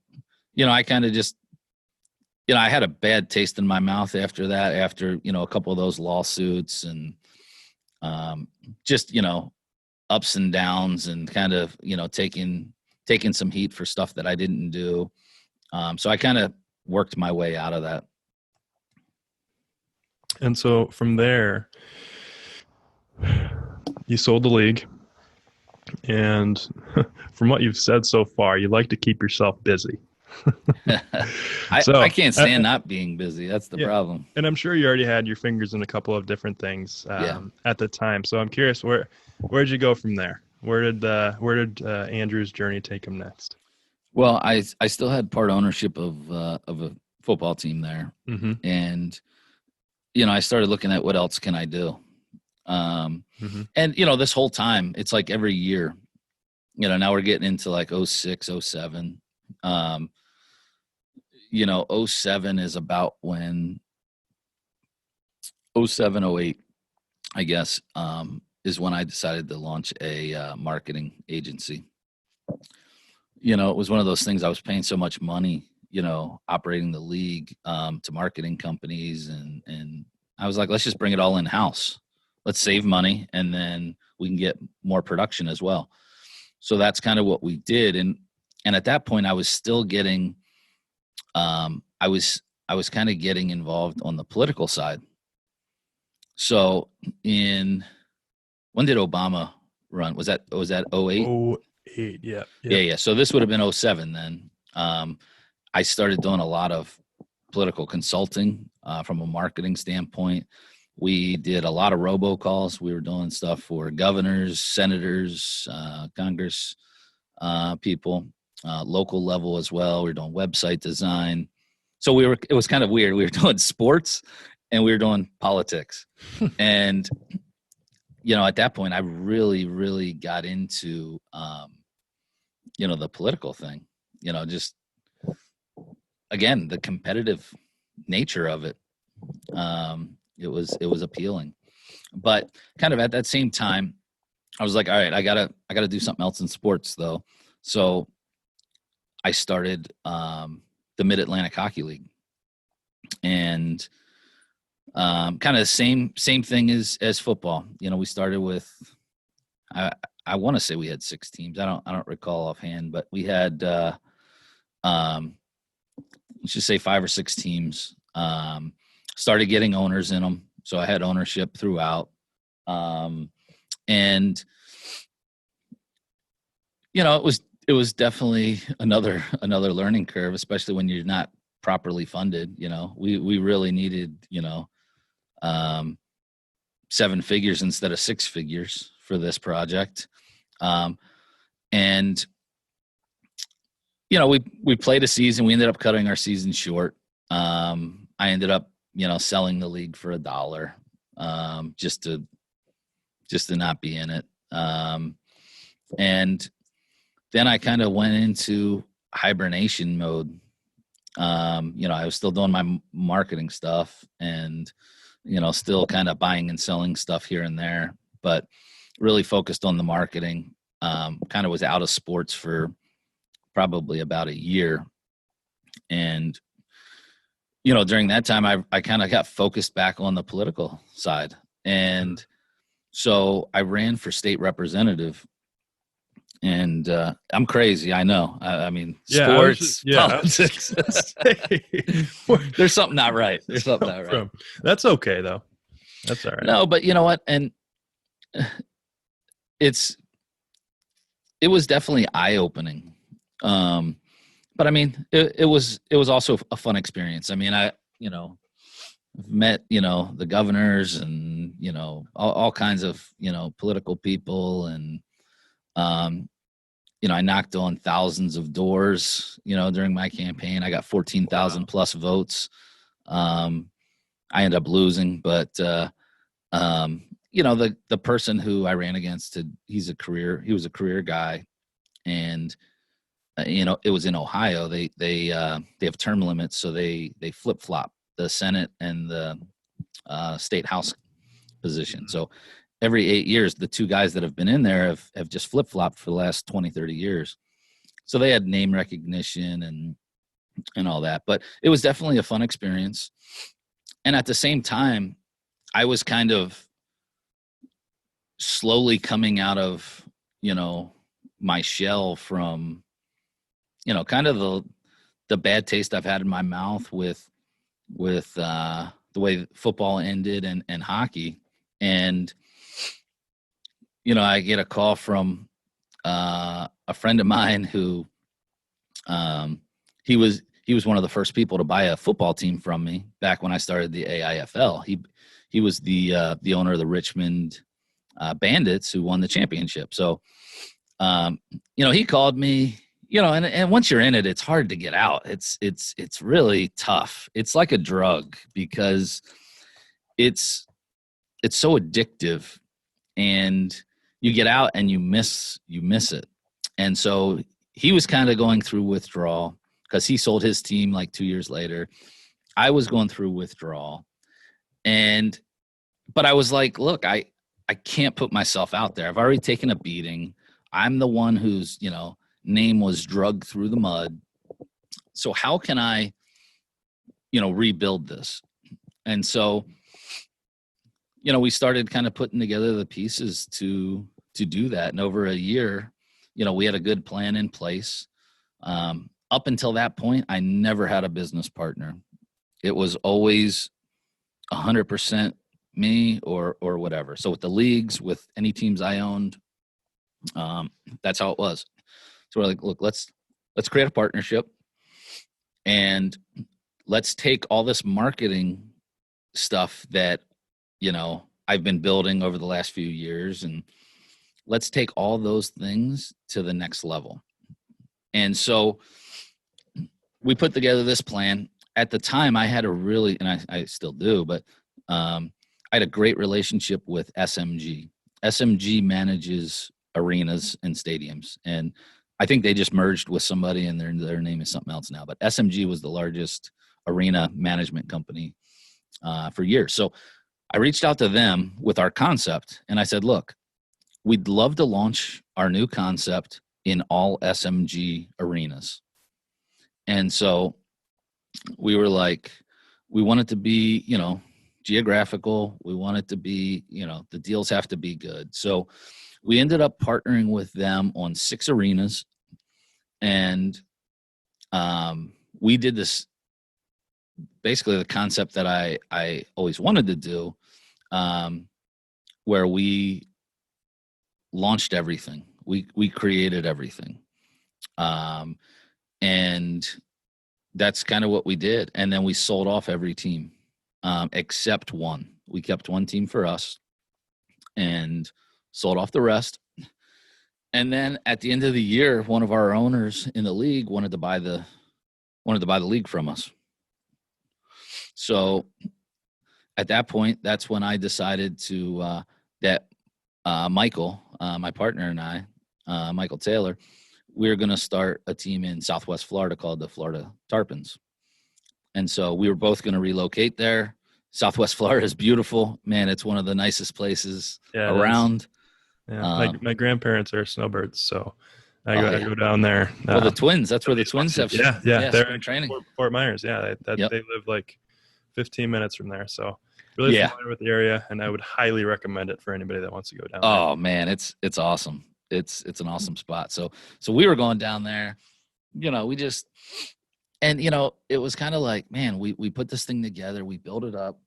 I kind of just, I had a bad taste in my mouth after that, after, a couple of those lawsuits and just, ups and downs and kind of, taking some heat for stuff that I didn't do. So I kind of worked my way out of that. And so from there, you sold the league. And from what you've said so far, you like to keep yourself busy. I can't stand not being busy. That's the problem. And I'm sure you already had your fingers in a couple of different things at the time. So I'm curious, where'd you go from there? Where did Andrew's journey take him next? Well, I still had part ownership of a football team there, mm-hmm. and I started looking at what else can I do. Mm-hmm. And this whole time, it's like every year. Now we're getting into like 06, 07. 07 is about when 07, 08, I guess, is when I decided to launch a marketing agency. It was one of those things. I was paying so much money, operating the league to marketing companies. And I was like, let's just bring it all in-house. Let's save money, and then we can get more production as well. So that's kind of what we did. And at that point, I was still getting I was kind of getting involved on the political side. So when did Obama run? Was that 08? 08, yeah. Yeah. So this would have been 07 then. I started doing a lot of political consulting from a marketing standpoint. We did a lot of robocalls. We were doing stuff for governors, senators, Congress people, local level as well. We were doing website design. So it was kind of weird. We were doing sports and we were doing politics. And, at that point, I really, really got into, the political thing, just, again, the competitive nature of it. It was appealing, but kind of at that same time, I was like, all right, I gotta do something else in sports though. So I started the Mid-Atlantic Hockey League, and kind of the same thing as football. We started with, I want to say we had 6 teams. I don't recall offhand, but we had let's just say 5 or 6 teams. Started getting owners in them, so I had ownership throughout, and it was definitely another learning curve, especially when you're not properly funded. We really needed 7 figures instead of 6 figures for this project, and we played a season. We ended up cutting our season short. I ended up selling the league for $1, just to not be in it. And then I kind of went into hibernation mode. I was still doing my marketing stuff and, still kind of buying and selling stuff here and there, but really focused on the marketing. Kind of was out of sports for probably about a year. And during that time, I kind of got focused back on the political side. And so I ran for state representative. And I'm crazy, I know. I mean, sports, politics. There's something not right. That's okay, though. That's all right. No, but you know what? And it was definitely eye-opening. But I mean, it was also a fun experience. I mean, I met, the governors and, all kinds of, political people. And, I knocked on thousands of doors, during my campaign. I got 14,000 plus votes. I ended up losing, but, the person who I ran against, he was a career guy, and it was in Ohio. They have term limits, so they flip flop the Senate and the state house position. So every 8 years, the two guys that have been in there have just flip flopped for the last 20, 30 years. So they had name recognition and all that, but it was definitely a fun experience. And at the same time, I was kind of slowly coming out of, my shell from, kind of the bad taste I've had in my mouth with the way football ended and hockey. And, I get a call from a friend of mine who he was one of the first people to buy a football team from me back when I started the AIFL. He was the owner of the Richmond Bandits, who won the championship. So, he called me, and once you're in it, it's hard to get out. It's really tough. It's like a drug because it's so addictive, and you get out and you miss it. And so he was kind of going through withdrawal because he sold his team like 2 years later. I was going through withdrawal, but I was like, look, I can't put myself out there. I've already taken a beating. I'm the one whose, name was dragged through the mud. So how can I, rebuild this? And so, we started kind of putting together the pieces to do that. And over a year, we had a good plan in place. Up until that point, I never had a business partner. It was always 100% me or whatever. So with the leagues, with any teams I owned, that's how it was. So we're like, look, let's create a partnership, and let's take all this marketing stuff that, I've been building over the last few years, and let's take all those things to the next level. And so we put together this plan. At the time, I had a really, and I still do, but I had a great relationship with SMG. SMG manages arenas and stadiums, and I think they just merged with somebody, and their name is something else now. But SMG was the largest arena management company for years. So I reached out to them with our concept, and I said, look, we'd love to launch our new concept in all SMG arenas. And so we were like, we want it to be, geographical. We want it to be, the deals have to be good. So we ended up partnering with them on 6 arenas, and we did this, basically the concept that I always wanted to do, where we launched everything. We created everything. And that's kind of what we did. And then we sold off every team, except one. We kept one team for us and sold off the rest. And then at the end of the year, one of our owners in the league wanted to buy the league from us. So at that point, that's when I decided to that Michael, my partner, and I, Michael Taylor, we were going to start a team in Southwest Florida called the Florida Tarpons. And so we were both going to relocate there. Southwest Florida is beautiful, man. It's one of the nicest places around. Yeah, my grandparents are snowbirds, so I go down there. Well, the Twins, that's where the Twins have. Yeah, they're in training. Fort Myers. Yeah, they live like 15 minutes from there. So really familiar with the area, and I would highly recommend it for anybody that wants to go down there. Oh man, it's awesome. It's an awesome spot. So we were going down there, we just, and it was kind of like, man, we put this thing together, we built it up,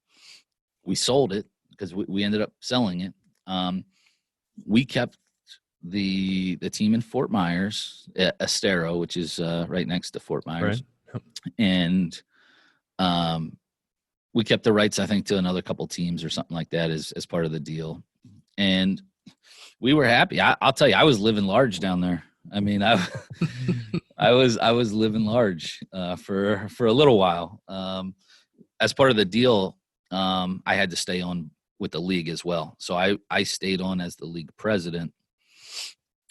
we sold it because we ended up selling it. We kept the team in Fort Myers, Estero, which is right next to Fort Myers. Right. And we kept the rights, I think, to another couple teams or something like that as part of the deal. And we were happy. I'll tell you, I was living large down there. I mean, I was living large for a little while. As part of the deal, I had to stay on with the league as well. So I stayed on as the league president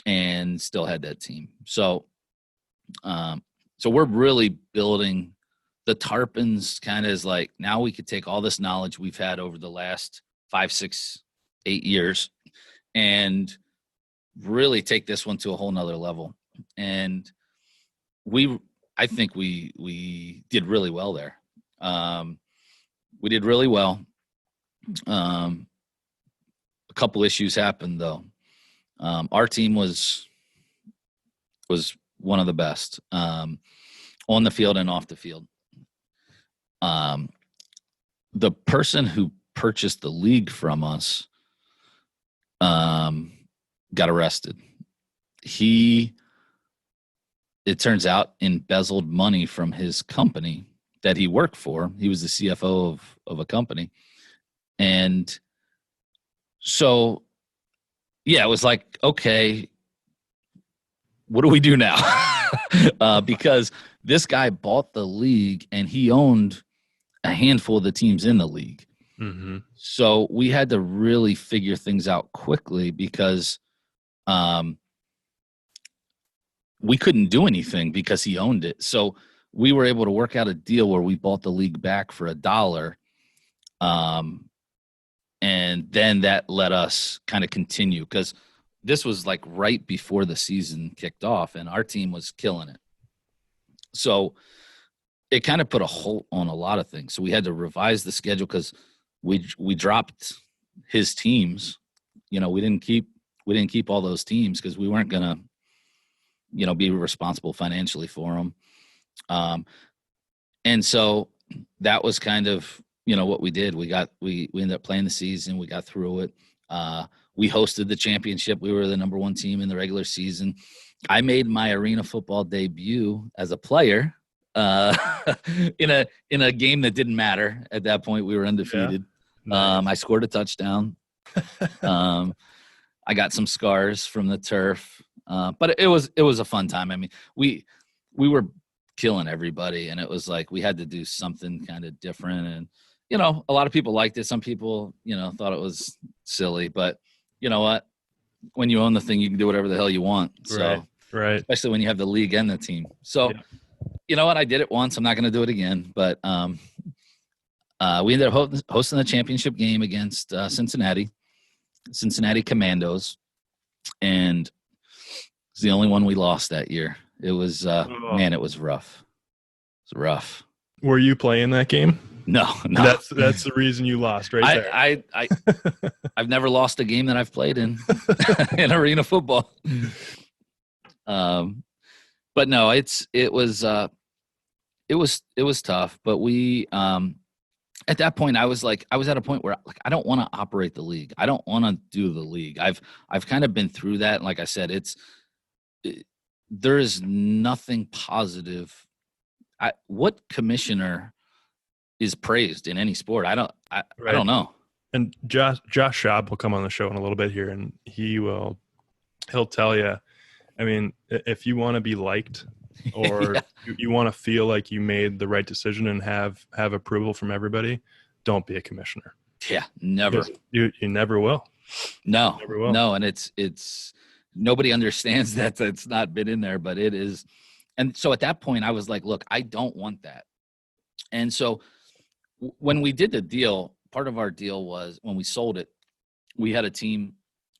and still had that team. So we're really building the Tarpons kind of is like, now we could take all this knowledge we've had over the last 5, 6, 8 years and really take this one to a whole nother level. And I think we did really well there. We did really well. A couple issues happened though. Our team was one of the best on the field and off the field. The person who purchased the league from us got arrested. It turns out, embezzled money from his company that he worked for. He was the CFO of a company. And so, yeah, it was like, okay, what do we do now? Because this guy bought the league and he owned a handful of the teams in the league. Mm-hmm. So we had to really figure things out quickly because we couldn't do anything because he owned it. So we were able to work out a deal where we bought the league back for $1. And then that let us kind of continue because this was like right before the season kicked off and our team was killing it. So it kind of put a halt on a lot of things. So we had to revise the schedule because we dropped his teams. You know, we didn't keep all those teams because we weren't going to, you know, be responsible financially for them. And so that was kind of, you know, what we did. We ended up playing the season. We got through it. We hosted the championship. We were the number 1 team in the regular season. I made my arena football debut as a player in a game that didn't matter. At that point, we were undefeated. Yeah. Nice. I scored a touchdown. I got some scars from the turf, but it was a fun time. I mean, we were killing everybody, and it was like we had to do something kind of different. And you know, a lot of people liked it. Some people, you know, thought it was silly, but you know what? When you own the thing, you can do whatever the hell you want. So, right. Especially when you have the league and the team. So, yeah. You know what? I did it once. I'm not going to do it again. But we ended up hosting the championship game against Cincinnati Commandos, and it's the only one we lost that year. It was man, it was rough. It was rough. Were you playing that game? No. That's the reason you lost, right there. I've never lost a game that I've played in arena football. But no, it was tough. But we at that point I was at a point where like I don't want to operate the league. I don't want to do the league. I've kind of been through that. Like I said, there is nothing positive. What commissioner is praised in any sport? I don't know. And Josh Schaub will come on the show in a little bit here, and he'll tell you, I mean, if you want to be liked or yeah. you want to feel like you made the right decision and have approval from everybody, don't be a commissioner. Yeah, never. You never will. No, never will. No, and it's nobody understands that it's not been in there, but it is. And so at that point, I was like, look, I don't want that. And so when we did the deal, part of our deal was when we sold it, we had a team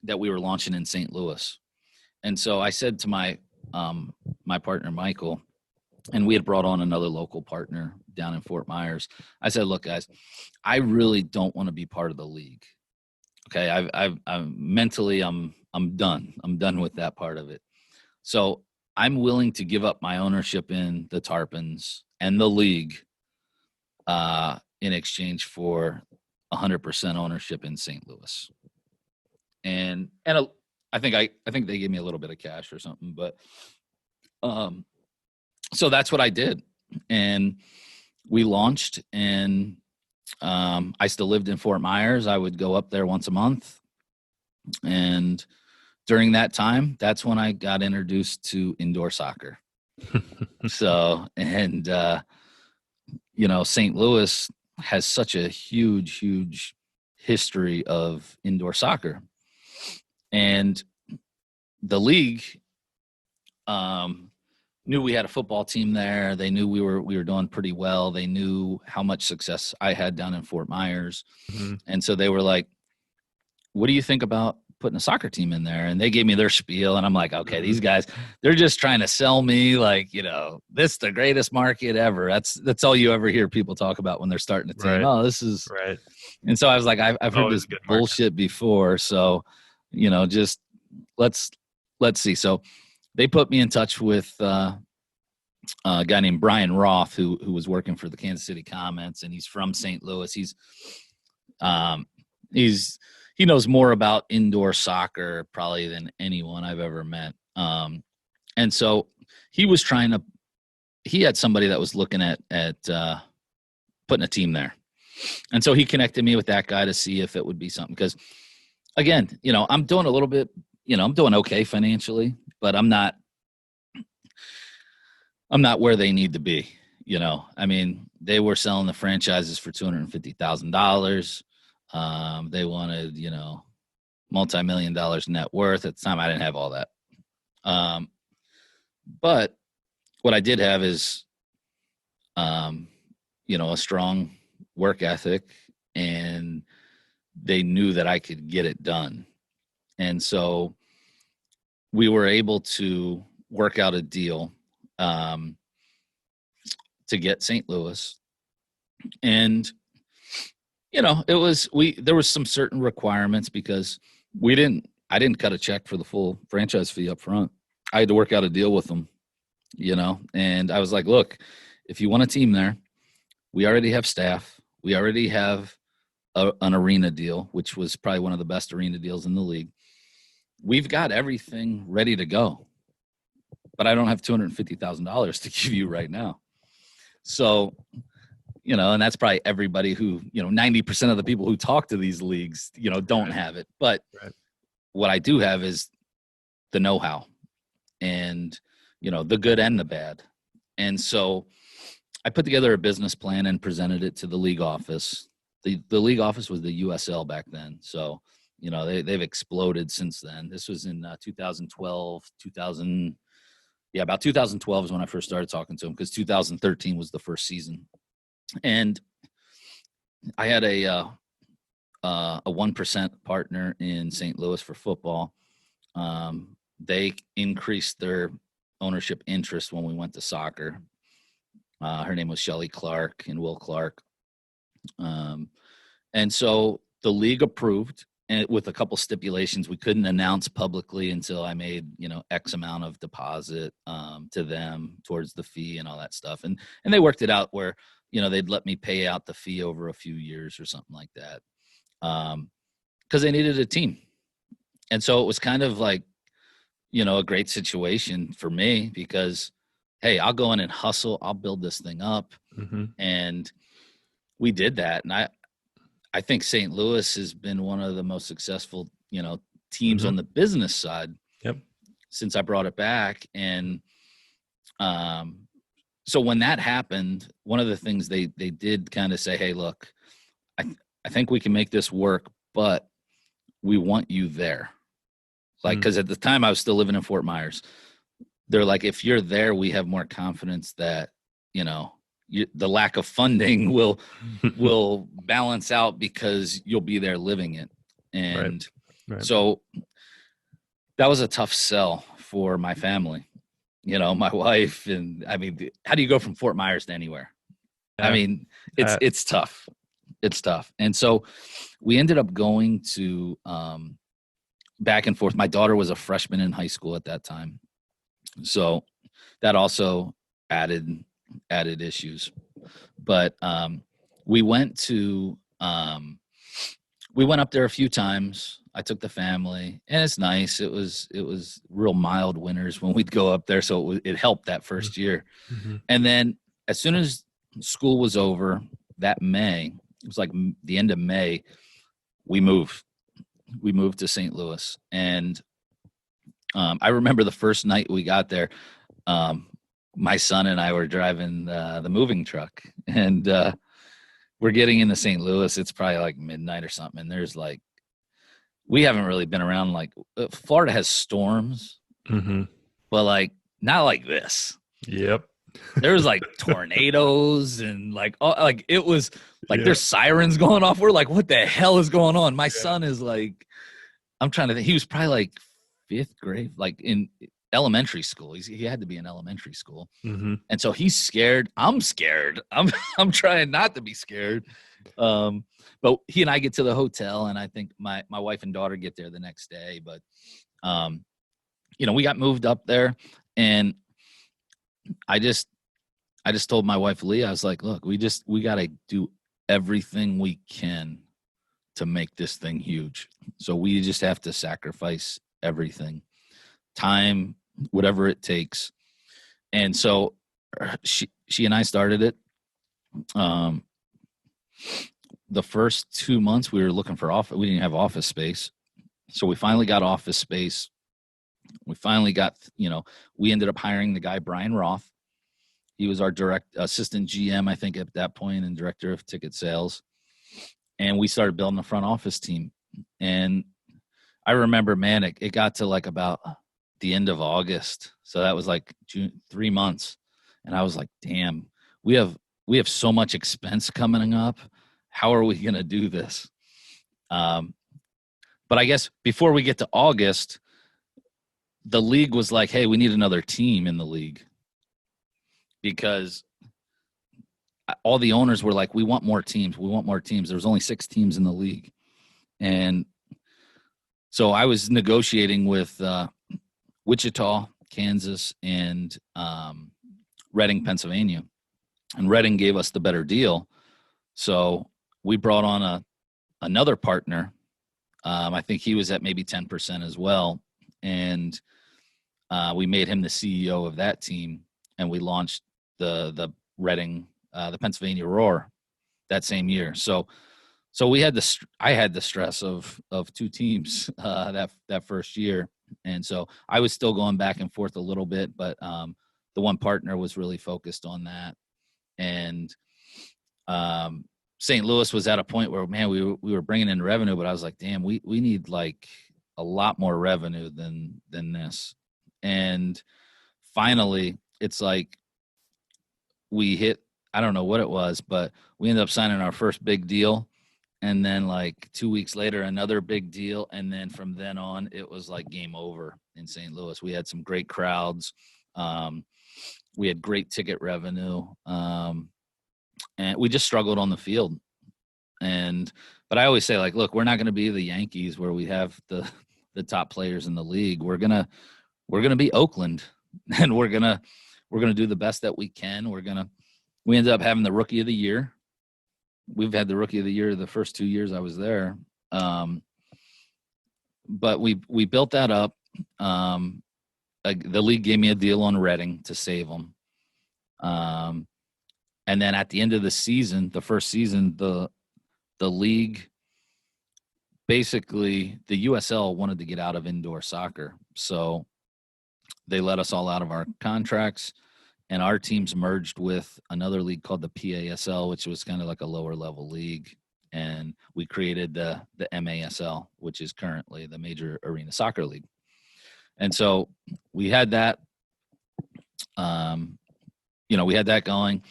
that we were launching in St. Louis. And so I said to my partner, Michael, and we had brought on another local partner down in Fort Myers. I said, look, guys, I really don't want to be part of the league. Okay. I'm mentally, I'm done. I'm done with that part of it. So I'm willing to give up my ownership in the Tarpons and the league in exchange for 100% ownership in St. Louis. And I think they gave me a little bit of cash or something, but so that's what I did. And we launched, and I still lived in Fort Myers. I would go up there once a month. And during that time, that's when I got introduced to indoor soccer. So, and, St. Louis has such a huge history of indoor soccer. And the league knew we had a football team there. They knew we were doing pretty well. They knew how much success I had down in Fort Myers. Mm-hmm. And so they were like, what do you think about putting a soccer team in there? And they gave me their spiel. And I'm like, okay, these guys, they're just trying to sell me like, this is the greatest market ever. That's all you ever hear people talk about when they're starting a team. Right. Oh, this is right. And so I was like, I've heard this bullshit before. So, just let's see. So they put me in touch with a guy named Brian Roth, who was working for the Kansas City Comets, and he's from St. Louis. He knows more about indoor soccer probably than anyone I've ever met. And so he had somebody that was looking at putting a team there. And so he connected me with that guy to see if it would be something. Because again, I'm doing a little bit, I'm doing okay financially, but I'm not where they need to be. I mean, they were selling the franchises for $250,000. They wanted, multi-million dollars net worth. At the time, I didn't have all that. But what I did have is, a strong work ethic, and they knew that I could get it done. And so we were able to work out a deal to get St. Louis. And, there was some certain requirements because I didn't cut a check for the full franchise fee up front. I had to work out a deal with them, and I was like, look, if you want a team there, we already have staff. We already have an arena deal, which was probably one of the best arena deals in the league. We've got everything ready to go, but I don't have $250,000 to give you right now. So, and that's probably everybody who, 90% of the people who talk to these leagues, don't have it. But what I do have is the know-how and, the good and the bad. And so I put together a business plan and presented it to the league office. The league office was the USL back then. So, they've exploded since then. This was in 2012, about 2012 is when I first started talking to them, because 2013 was the first season. And I had a 1% partner in St. Louis for football. They increased their ownership interest when we went to soccer. Her name was Shelley Clark and Will Clark. And so the league approved, and with a couple stipulations. We couldn't announce publicly until I made, X amount of deposit to them towards the fee and all that stuff. And they worked it out where, they'd let me pay out the fee over a few years or something like that. Because they needed a team. And so it was kind of like, a great situation for me because, hey, I'll go in and hustle. I'll build this thing up. Mm-hmm. And we did that. And I think St. Louis has been one of the most successful, teams on the business side since I brought it back. And so when that happened, one of the things they did kind of say, hey, look, I think we can make this work, but we want you there. Like, because at the time I was still living in Fort Myers. They're like, if you're there, we have more confidence that, the lack of funding will balance out because you'll be there living it. And so that was a tough sell for my family, my wife. And I mean, how do you go from Fort Myers to anywhere? I mean, it's tough. It's tough. And so we ended up going to back and forth. My daughter was a freshman in high school at that time. So that also added issues. But we went up there a few times. I took the family, and it's nice. It was real mild winters when we'd go up there, so it helped that first year. Mm-hmm. And then as soon as school was over that May, it was like the end of May, we moved to St. Louis. And I remember the first night we got there, my son and I were driving the moving truck, and we're getting into St. Louis. It's probably like midnight or something. And there's like, we haven't really been around. Like Florida has storms, but like not like this. Yep. There was like tornadoes and like, oh, like it was like there's sirens going off. We're like, what the hell is going on? My son is like, I'm trying to think. He was probably like 5th grade, like in elementary school. He had to be in elementary school. And so he's scared. I'm scared. I'm trying not to be scared. But he and I get to the hotel, and I think my wife and daughter get there the next day. But, we got moved up there, and I just told my wife, Leah, I was like, look, we got to do everything we can to make this thing huge. So we just have to sacrifice everything, time, whatever it takes. And so she and I started it. The first 2 months we were looking for office. We didn't have office space. So we finally got office space. We finally got, we ended up hiring the guy, Brian Roth. He was our direct assistant GM, I think, at that point, and director of ticket sales. And we started building the front office team. And I remember, man, it got to like about the end of August. So that was like June, 3 months. And I was like, damn, we have so much expense coming up. How are we going to do this? But I guess before we get to August, the league was like, hey, we need another team in the league. Because all the owners were like, we want more teams. We want more teams. There was only 6 teams in the league. And so I was negotiating with Wichita, Kansas, and Reading, Pennsylvania. And Reading gave us the better deal. So we brought on another partner. I think he was at maybe 10% as well. And we made him the CEO of that team. And we launched the Reading, the Pennsylvania Roar that same year. So we had I had the stress of 2 teams that first year. And so I was still going back and forth a little bit, but the one partner was really focused on that. And St. Louis was at a point where, man, we were bringing in revenue, but I was like, damn, we need like a lot more revenue than this. And finally, it's like we hit, I don't know what it was, but we ended up signing our first big deal. And then like 2 weeks later, another big deal. And then from then on, it was like game over in St. Louis. We had some great crowds. We had great ticket revenue. And we just struggled on the field. But I always say, like, look, we're not going to be the Yankees where we have the top players in the league. We're going to be Oakland, and we're going to do the best that we can. We ended up having the rookie of the year. We've had the rookie of the year the first 2 years I was there. But we built that up. The league gave me a deal on Reading to save them. And then at the end of the season, the first season, the league, basically the USL wanted to get out of indoor soccer. So they let us all out of our contracts, and our teams merged with another league called the PASL, which was kind of like a lower level league. And we created the MASL, which is currently the Major Arena Soccer League. And so we had that, we had that going.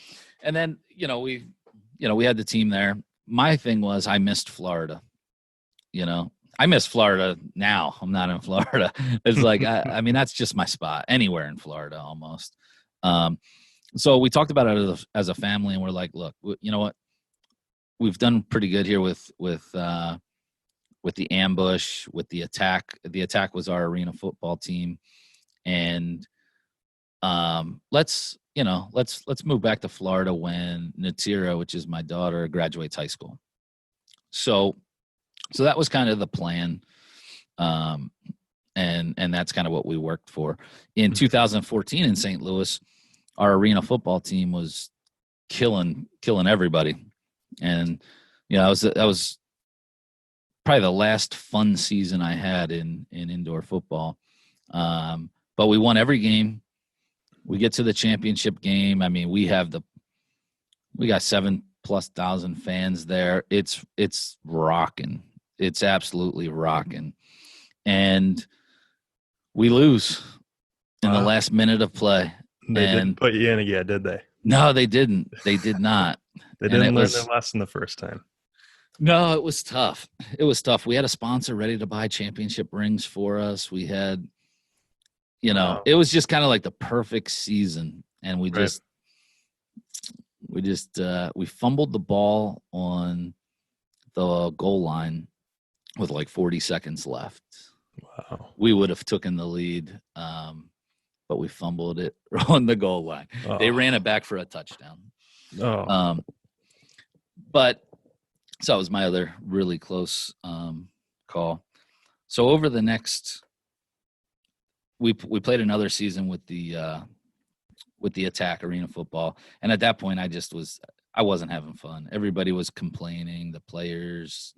And then, we had the team there. My thing was I missed Florida. I miss Florida now. I'm not in Florida. It's like, I mean, that's just my spot, anywhere in Florida almost. So we talked about it as a family, and we're like, look, you know what? We've done pretty good here with the ambush, with the attack. The attack was our arena football team. And let's move back to Florida when Natira, which is my daughter, graduates high school. So that was kind of the plan. And that's kind of what we worked for. In 2014 in St. Louis, our arena football team was killing everybody. And, that was probably the last fun season I had in indoor football. But we won every game. We get to the championship game. I mean, we got 7+ plus thousand fans there. It's rocking. It's absolutely rocking. And we lose in the last minute of play. They didn't put you in again, did they? No, they didn't. They did not. They didn't learn their lesson the first time. No, it was tough. It was tough. We had a sponsor ready to buy championship rings for us. We had, it was just kind of like the perfect season. And we we fumbled the ball on the goal line with like 40 seconds left. Wow. We would have taken the lead, but we fumbled it on the goal line. Oh. They ran it back for a touchdown. Oh. But so that was my other really close call. So over the next, we played another season with the Attack Arena Football, and at that point, I wasn't having fun. Everybody was complaining. The players,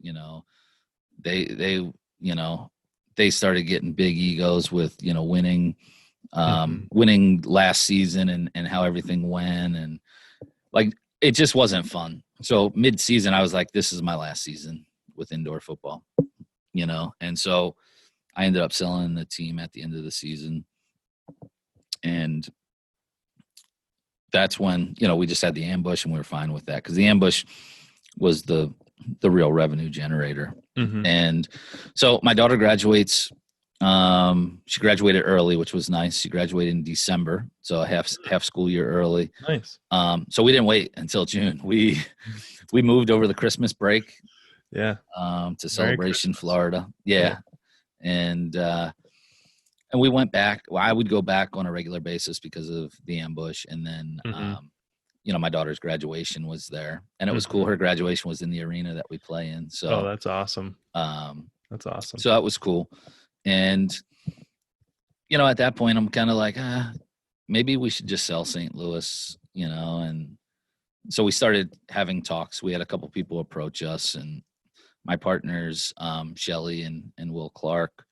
they started getting big egos with winning, winning last season and how everything went, and like it just wasn't fun. So mid-season, I was like, this is my last season with indoor football, and so I ended up selling the team at the end of the season. And that's when, we just had the ambush and we were fine with that because the ambush was the real revenue generator. Mm-hmm. And so my daughter graduates. She graduated early, which was nice. She graduated in December, so a half school year early. Nice. So we didn't wait until June. We moved over the Christmas break. Yeah. To Celebration, Florida. Yeah. And we went back. Well, I would go back on a regular basis because of the ambush, and then my daughter's graduation was there, and it was cool. Her graduation was in the arena that we play in. So that's awesome. That's awesome. So that was cool. And, at that point, I'm kind of like, maybe we should just sell St. Louis, and so we started having talks. We had a couple people approach us, and my partners, Shelly and Will Clark,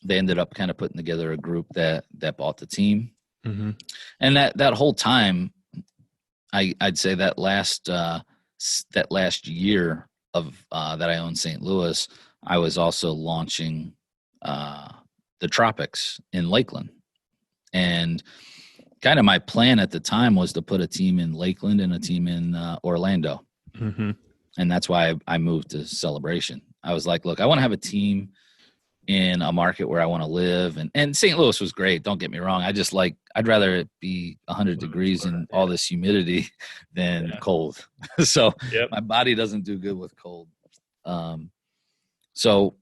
they ended up kind of putting together a group that bought the team. Mm-hmm. And that whole time, I'd say that last year of that I owned St. Louis, I was also launching the Tropics in Lakeland. And kind of my plan at the time was to put a team in Lakeland and a team in Orlando. Mm-hmm. And that's why I moved to Celebration. I was like, look, I want to have a team in a market where I want to live. And St. Louis was great. Don't get me wrong. I'd rather it be 100 degrees and all this humidity than cold. So my body doesn't do good with cold. So,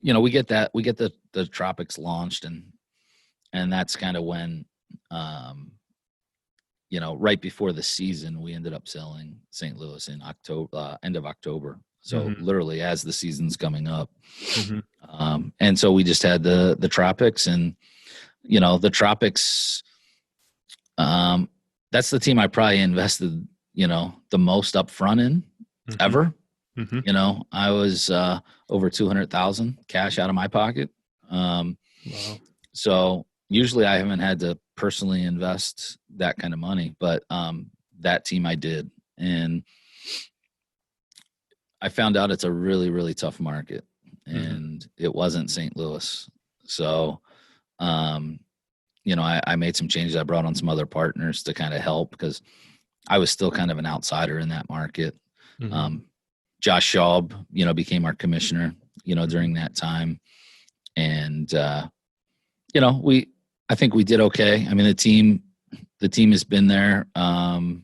we get the Tropics launched and that's kind of when, right before the season, we ended up selling St. Louis in October, end of October. So literally as the season's coming up. Mm-hmm. And so we just had the Tropics, and, the Tropics, that's the team I probably invested, the most upfront in ever. Mm-hmm. I was over 200,000 cash out of my pocket. Wow. So usually I haven't had to personally invest that kind of money, but that team I did. And I found out it's a really, really tough market, and it wasn't St. Louis. So, I made some changes. I brought on some other partners to kind of help because I was still kind of an outsider in that market. Mm-hmm. Josh Schaub, became our commissioner, during that time. And, I think we did okay. I mean, the team has been there, 5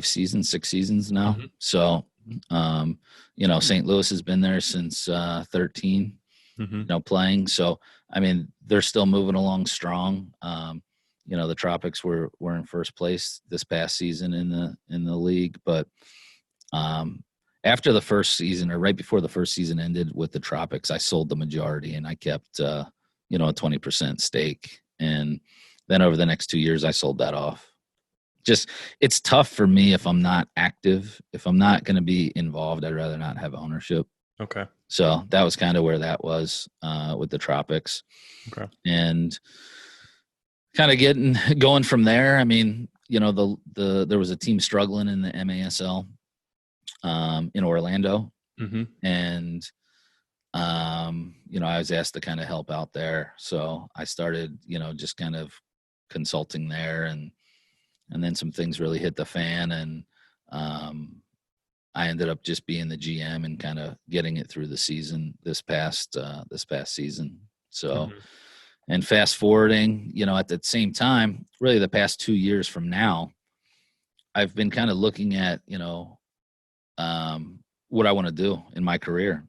seasons, 6 seasons now. Mm-hmm. So, St. Louis has been there since 13, playing. So, I mean, they're still moving along strong. The Tropics were in first place this past season in the league, but after the first season, or right before the first season ended with the Tropics, I sold the majority and I kept a 20% stake. And then over the next 2 years, I sold that off. Just, it's tough for me if I'm not active. If I'm not going to be involved, I'd rather not have ownership. Okay. So that was kind of where that was with the Tropics. Okay. And kind of going from there. I mean, there was a team struggling in the MASL in Orlando. Mm-hmm. And, I was asked to kind of help out there. So I started, just kind of consulting there, and then some things really hit the fan, and I ended up just being the GM and kind of getting it through the season this past season. So, and fast forwarding, at the same time, really the past 2 years from now, I've been kind of looking at, what I want to do in my career.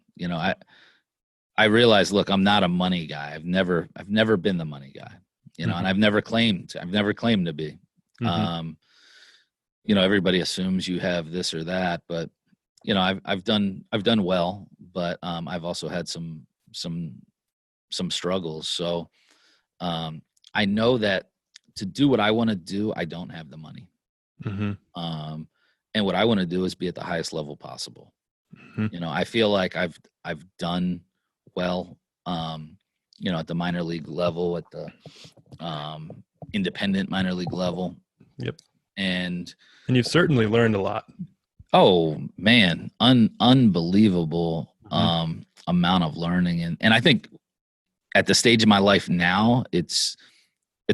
I realized, look, I'm not a money guy. I've never been the money guy, and I've never claimed to be. Everybody assumes you have this or that, but I've done well, but I've also had some struggles. So I know that to do what I want to do, I don't have the money. And what I want to do is be at the highest level possible. I feel like I've done well, at the minor league level, at the independent minor league level. Yep. And you've certainly learned a lot. Oh man, unbelievable amount of learning. And I think at the stage of my life now, it's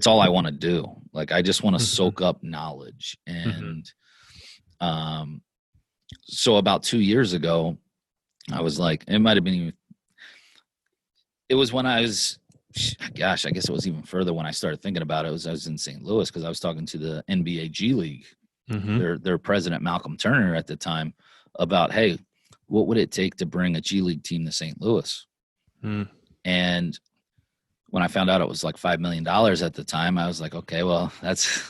all I want to do. Like, I just want to soak up knowledge. And so about 2 years ago, I was like, it might've been it was when I was, gosh, I guess it was even further when I started thinking about it. I was in St. Louis, because I was talking to the NBA G League, their president, Malcolm Turner, at the time, about, hey, what would it take to bring a G League team to St. Louis? And when I found out it was like $5 million at the time, I was like, okay, well, that's,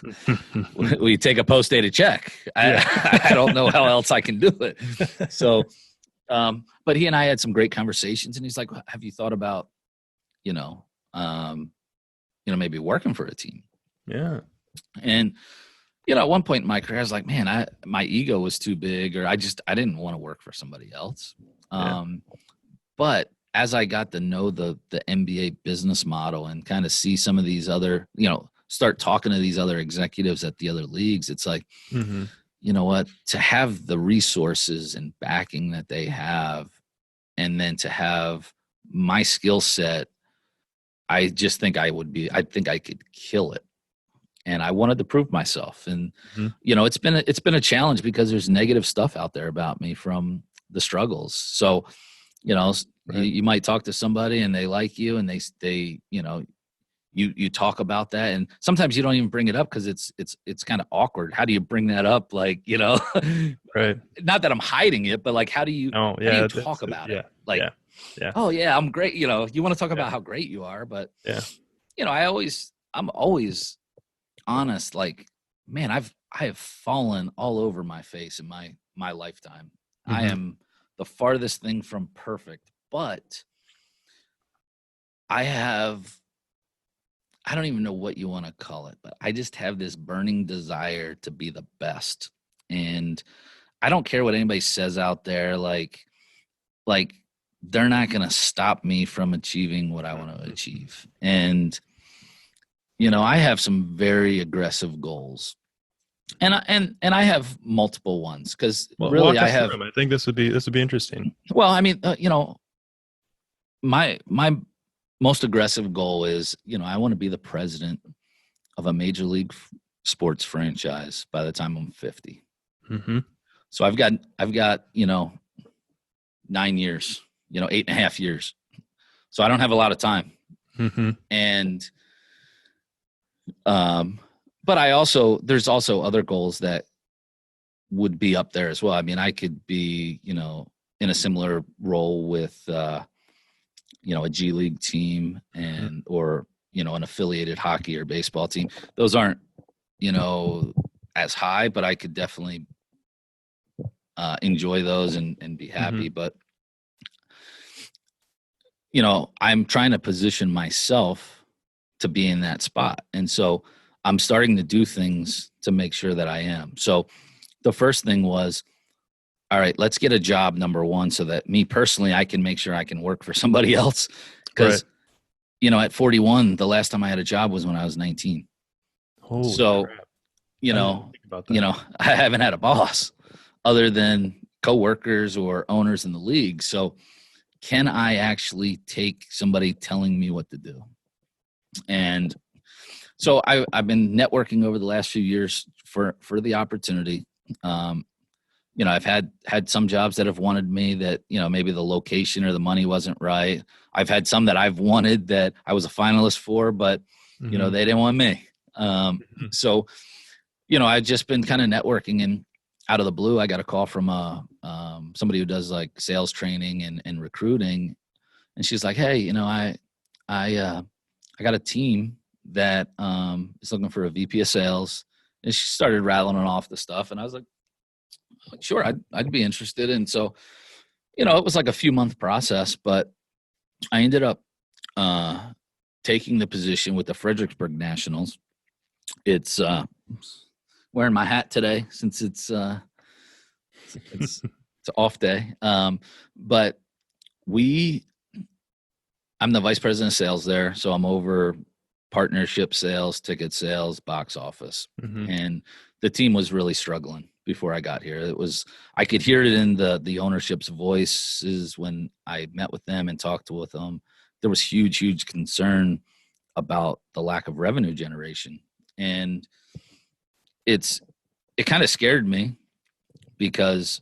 we take a post-dated check. I don't know how else I can do it. So, but he and I had some great conversations, and he's like, have you thought about, maybe working for a team? Yeah. And, at one point in my career, I was like, man, my ego was too big, or I didn't want to work for somebody else. But as I got to know the NBA business model and kind of see some of these other, start talking to these other executives at the other leagues, it's like, you know what, to have the resources and backing that they have, and then to have my skill set, I just think I think I could kill it. And I wanted to prove myself. And, it's been a challenge, because there's negative stuff out there about me from the struggles. So, you might talk to somebody and they like you, and they you talk about that, and sometimes you don't even bring it up, because it's kind of awkward. How do you bring that up? Like, right. Not that I'm hiding it, but like, how do you talk about it? Like, oh yeah, I'm great. You want to talk about how great you are, but I'm always honest. Like, man, I have fallen all over my face in my lifetime. I am the farthest thing from perfect, but I don't even know what you want to call it, but I just have this burning desire to be the best. And I don't care what anybody says out there. Like they're not going to stop me from achieving what I want to achieve. And, I have some very aggressive goals, and I have multiple ones, because really I have, I think this would be interesting. Well, I mean, my most aggressive goal is, I want to be the president of a major league sports franchise by the time I'm 50. So I've got 9 years, 8.5 years. So I don't have a lot of time. And, but there's also other goals that would be up there as well. I mean, I could be, in a similar role with, a G League team or, an affiliated hockey or baseball team. Those aren't, as high, but I could definitely enjoy those and be happy. But, I'm trying to position myself to be in that spot. And so I'm starting to do things to make sure that I am. So the first thing was, all right, let's get a job, number one, so that me personally, I can make sure I can work for somebody else. Because, at 41, the last time I had a job was when I was 19. Holy so crap. you I didn't know, think about that. I haven't had a boss other than coworkers or owners in the league. So can I actually take somebody telling me what to do? And so I've been networking over the last few years for the opportunity. I've had some jobs that have wanted me that, maybe the location or the money wasn't right. I've had some that I've wanted that I was a finalist for, but, Mm-hmm. they didn't want me. So, I've just been kind of networking, and out of the blue, I got a call from somebody who does like sales training and recruiting. And she's like, hey, I got a team that is looking for a VP of sales. And she started rattling off the stuff. And I was like, sure, I'd be interested. And so, it was like a few month process, but I ended up taking the position with the Fredericksburg Nationals. It's wearing my hat today since it's an off day. But I'm the vice president of sales there. So I'm over partnership sales, ticket sales, box office. Mm-hmm. And the team was really struggling before I got here. I could hear it in the ownership's voices when I met with them and talked with them. There was huge concern about the lack of revenue generation. And it kind of scared me because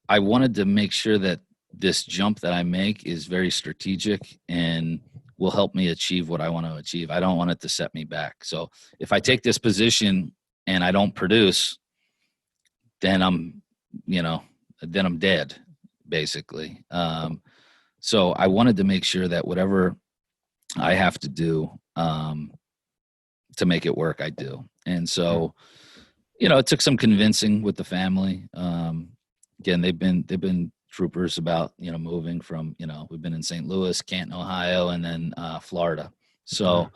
I wanted to make sure that this jump that I make is very strategic and will help me achieve what I want to achieve. I don't want it to set me back. So if I take this position and I don't produce, then I'm dead, basically. So I wanted to make sure that whatever I have to do to make it work, I do. And so, it took some convincing with the family. Again, they've been troopers about, moving from, we've been in St. Louis, Canton, Ohio, and then Florida. So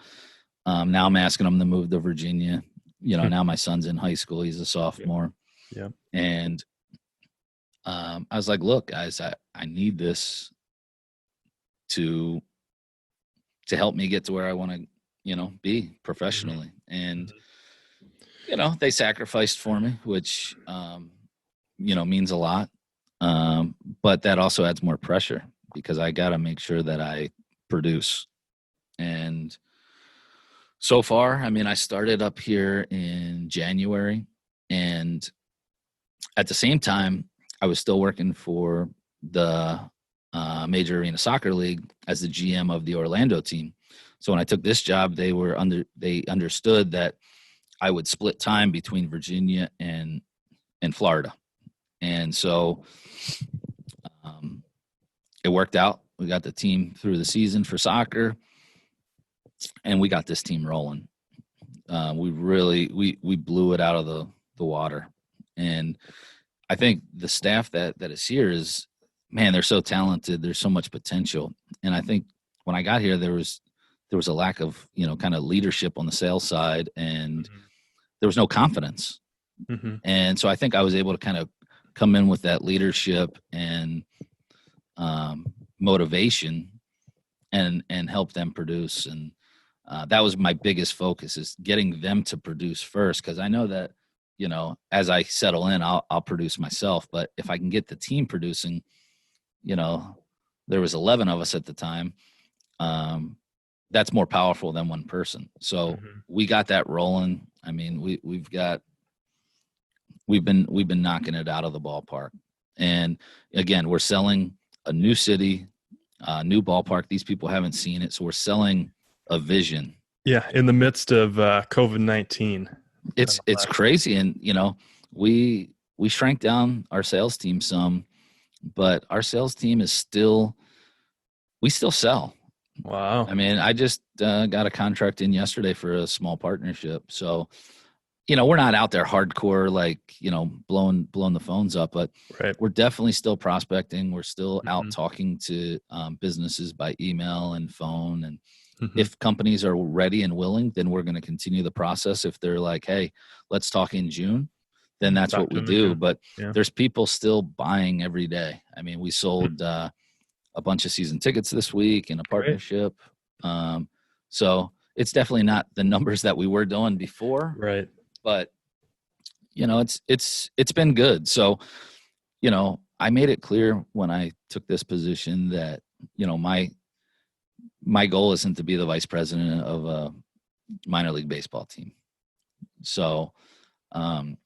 now I'm asking them to move to Virginia. Now my son's in high school. He's a sophomore. Yeah. And I was like, look, guys, I need this to help me get to where I want to, be professionally. And, they sacrificed for me, which, means a lot. But that also adds more pressure because I got to make sure that I produce. And so far, I started up here in January, and at the same time, I was still working for the Major Arena Soccer League as the GM of the Orlando team. So when I took this job, they understood that I would split time between Virginia and Florida. And so it worked out. We got the team through the season for soccer, and we got this team rolling. We blew it out of the water. And I think the staff that is here is, man, they're so talented. There's so much potential. And I think when I got here, there was a lack of, kind of leadership on the sales side, and there was no confidence. Mm-hmm. And so I think I was able to kind of come in with that leadership and motivation and help them produce. And that was my biggest focus, is getting them to produce first. Cause I know that, as I settle in, I'll produce myself, but if I can get the team producing, there was 11 of us at the time. That's more powerful than one person. So we got that rolling. We've been knocking it out of the ballpark. And again, we're selling a new city, new ballpark. These people haven't seen it. So we're selling a vision. Yeah. In the midst of COVID-19. It's crazy. And, we shrank down our sales team some, but our sales team is we still sell. Wow. I just got a contract in yesterday for a small partnership. So, we're not out there hardcore, like, blowing the phones up, but we're definitely still prospecting. We're still out talking to businesses by email and phone. And if companies are ready and willing, then we're going to continue the process. If they're like, hey, let's talk in June, then that's what we do. But there's people still buying every day. We sold a bunch of season tickets this week in a partnership. So it's definitely not the numbers that we were doing before. Right. but it's been good. So, I made it clear when I took this position that, my goal isn't to be the vice president of a minor league baseball team. So, I'm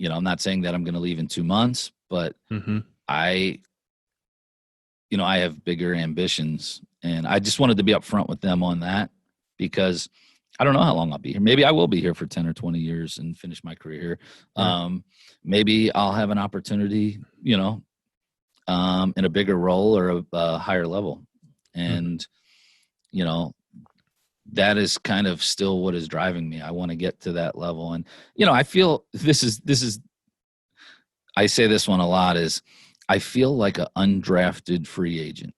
not saying that I'm going to leave in 2 months, but I have bigger ambitions, and I just wanted to be upfront with them on that, because I don't know how long I'll be here. Maybe I will be here for 10 or 20 years and finish my career here. Right. Maybe I'll have an opportunity, in a bigger role or a higher level. And, that is kind of still what is driving me. I want to get to that level. And, I feel this is, I say this one a lot, is I feel like an undrafted free agent,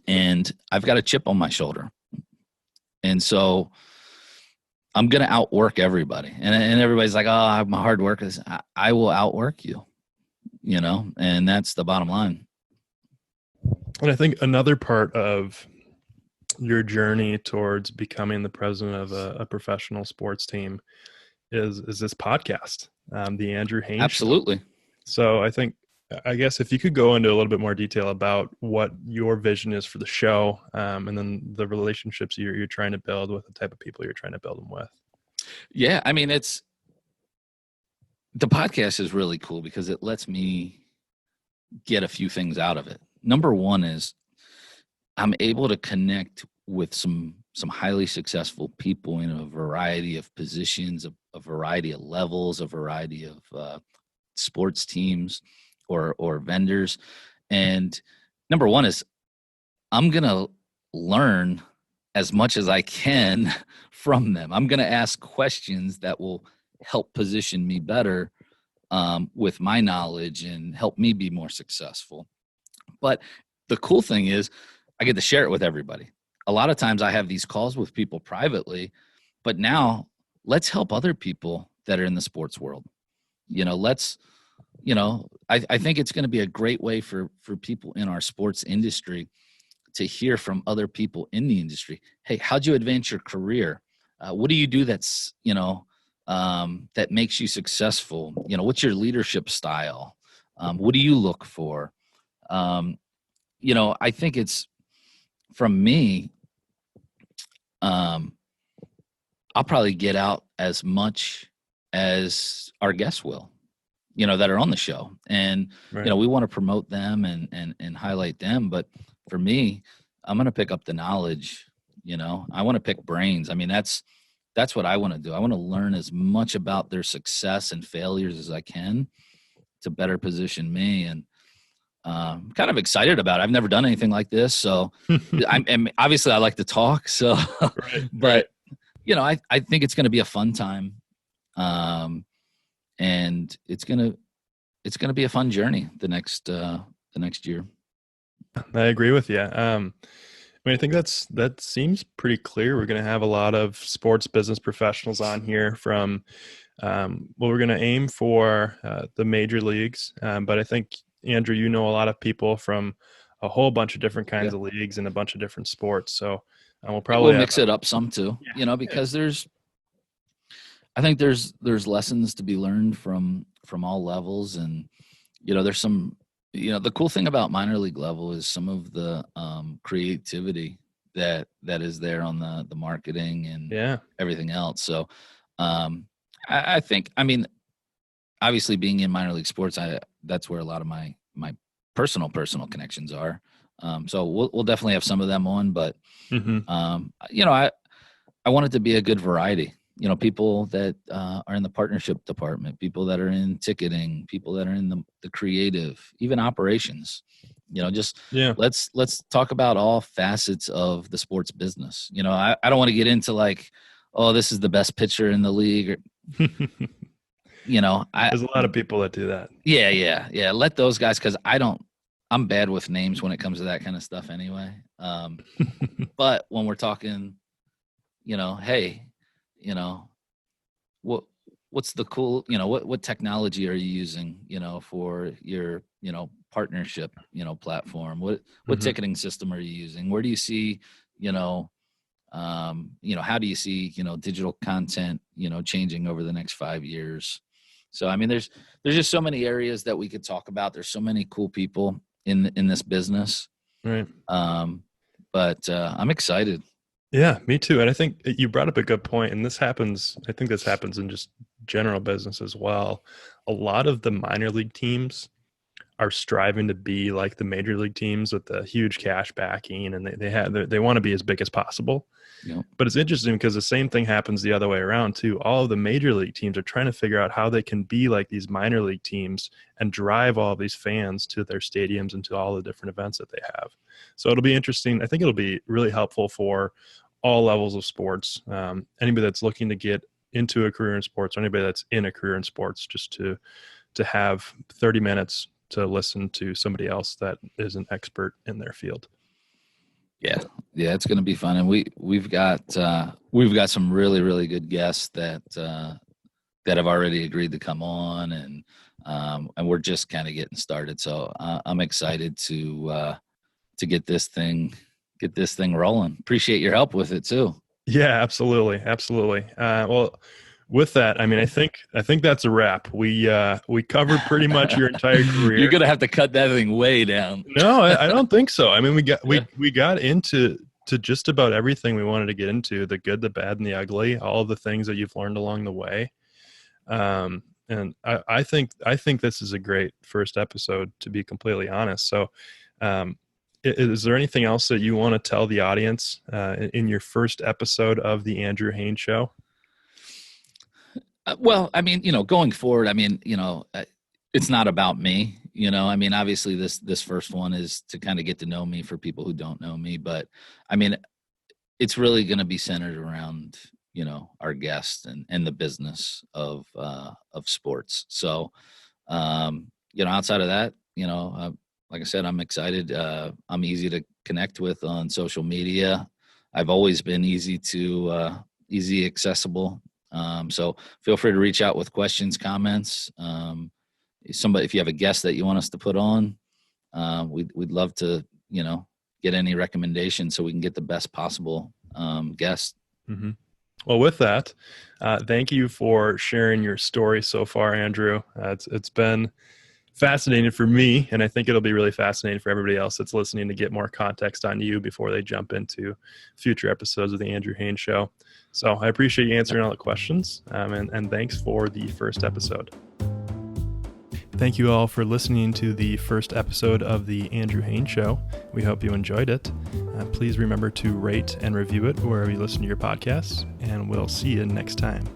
and I've got a chip on my shoulder. And so I'm going to outwork everybody. And everybody's like, oh, I'm a hard worker. I will outwork you, and that's the bottom line. And I think another part of your journey towards becoming the president of a professional sports team is this podcast, the Andrew Haines Show. Absolutely. So I guess if you could go into a little bit more detail about what your vision is for the show, and then the relationships you're trying to build with the type of people you're trying to build them with. Yeah. I mean, the podcast is really cool because it lets me get a few things out of it. Number one is I'm able to connect with some highly successful people in a variety of positions, a variety of levels, a variety of sports teams or vendors. And number one is I'm going to learn as much as I can from them. I'm going to ask questions that will help position me better with my knowledge and help me be more successful. But the cool thing is I get to share it with everybody. A lot of times I have these calls with people privately, but now let's help other people that are in the sports world. I think it's going to be a great way for people in our sports industry to hear from other people in the industry. Hey, how'd you advance your career? What do you do that's, that makes you successful? What's your leadership style? What do you look for? I think it's, from me, I'll probably get out as much as our guests will, that are on the show. And, Right. We want to promote them and highlight them. But for me, I'm going to pick up the knowledge, I want to pick brains. I mean, that's what I want to do. I want to learn as much about their success and failures as I can to better position me. And I'm kind of excited about it. I've never done anything like this. So and obviously I like to talk. So, Right. but I think it's going to be a fun time. And it's going to be a fun journey the next year. I agree with you. I think that seems pretty clear. We're going to have a lot of sports business professionals on here from, we're going to aim for the major leagues. But I think, Andrew, a lot of people from a whole bunch of different kinds of leagues and a bunch of different sports. So we'll mix it up some too, because I think there's lessons to be learned from all levels. And, there's some, the cool thing about minor league level is some of the creativity that is there on the marketing and everything else. So I think, obviously being in minor league sports, that's where a lot of my personal connections are. So we'll definitely have some of them on, but I want it to be a good variety. People that are in the partnership department, people that are in ticketing, people that are in the creative, even operations. Let's talk about all facets of the sports business. I don't want to get into like, oh, this is the best pitcher in the league. There's a lot of people that do that. Yeah. Let those guys, because I'm bad with names when it comes to that kind of stuff anyway. But when we're talking, hey, what's the cool, what technology are you using, for your, partnership, platform? What ticketing system are you using? Where do you see, How do you see, digital content, changing over the next 5 years? So, I mean, there's just so many areas that we could talk about. There's so many cool people in this business. Right. But I'm excited. Yeah, me too. And I think you brought up a good point, and I think this happens in just general business as well. A lot of the minor league teams are striving to be like the major league teams with the huge cash backing, and they want to be as big as possible. Yep. But it's interesting because the same thing happens the other way around too. All of the major league teams are trying to figure out how they can be like these minor league teams and drive all of these fans to their stadiums and to all the different events that they have. So it'll be interesting. I think it'll be really helpful for all levels of sports. Anybody that's looking to get into a career in sports, or anybody that's in a career in sports, just to have 30 minutes to listen to somebody else that is an expert in their field. Yeah, it's going to be fun, and we've got some really, really good guests that have already agreed to come on, and we're just kind of getting started. So I'm excited to get this thing rolling. Appreciate your help with it too. Yeah, absolutely. Well, with that, I mean, I think that's a wrap. We covered pretty much your entire career. You're gonna have to cut that thing way down. No, I don't think so. I mean, we got into just about everything we wanted to get into: the good, the bad, and the ugly. All of the things that you've learned along the way. And I think this is a great first episode, to be completely honest. So, is there anything else that you want to tell the audience in your first episode of the Andrew Haines Show? Well, I mean, going forward, I mean, it's not about me, I mean, obviously this first one is to kind of get to know me for people who don't know me, but I mean, it's really going to be centered around, our guests and the business of sports. So, outside of that, like I said, I'm excited. I'm easy to connect with on social media. I've always been easy accessible. So feel free to reach out with questions, comments. If you have a guest that you want us to put on, we'd love to, get any recommendations so we can get the best possible guest. Mm-hmm. Well, with that, thank you for sharing your story so far, Andrew. It's been fascinating for me, and I think it'll be really fascinating for everybody else that's listening to get more context on you before they jump into future episodes of the Andrew Haines Show. So I appreciate you answering all the questions, and thanks for the first episode. Thank you all for listening to the first episode of the Andrew Haines Show. We hope you enjoyed it. Please remember to rate and review it wherever you listen to your podcasts, and we'll see you next time.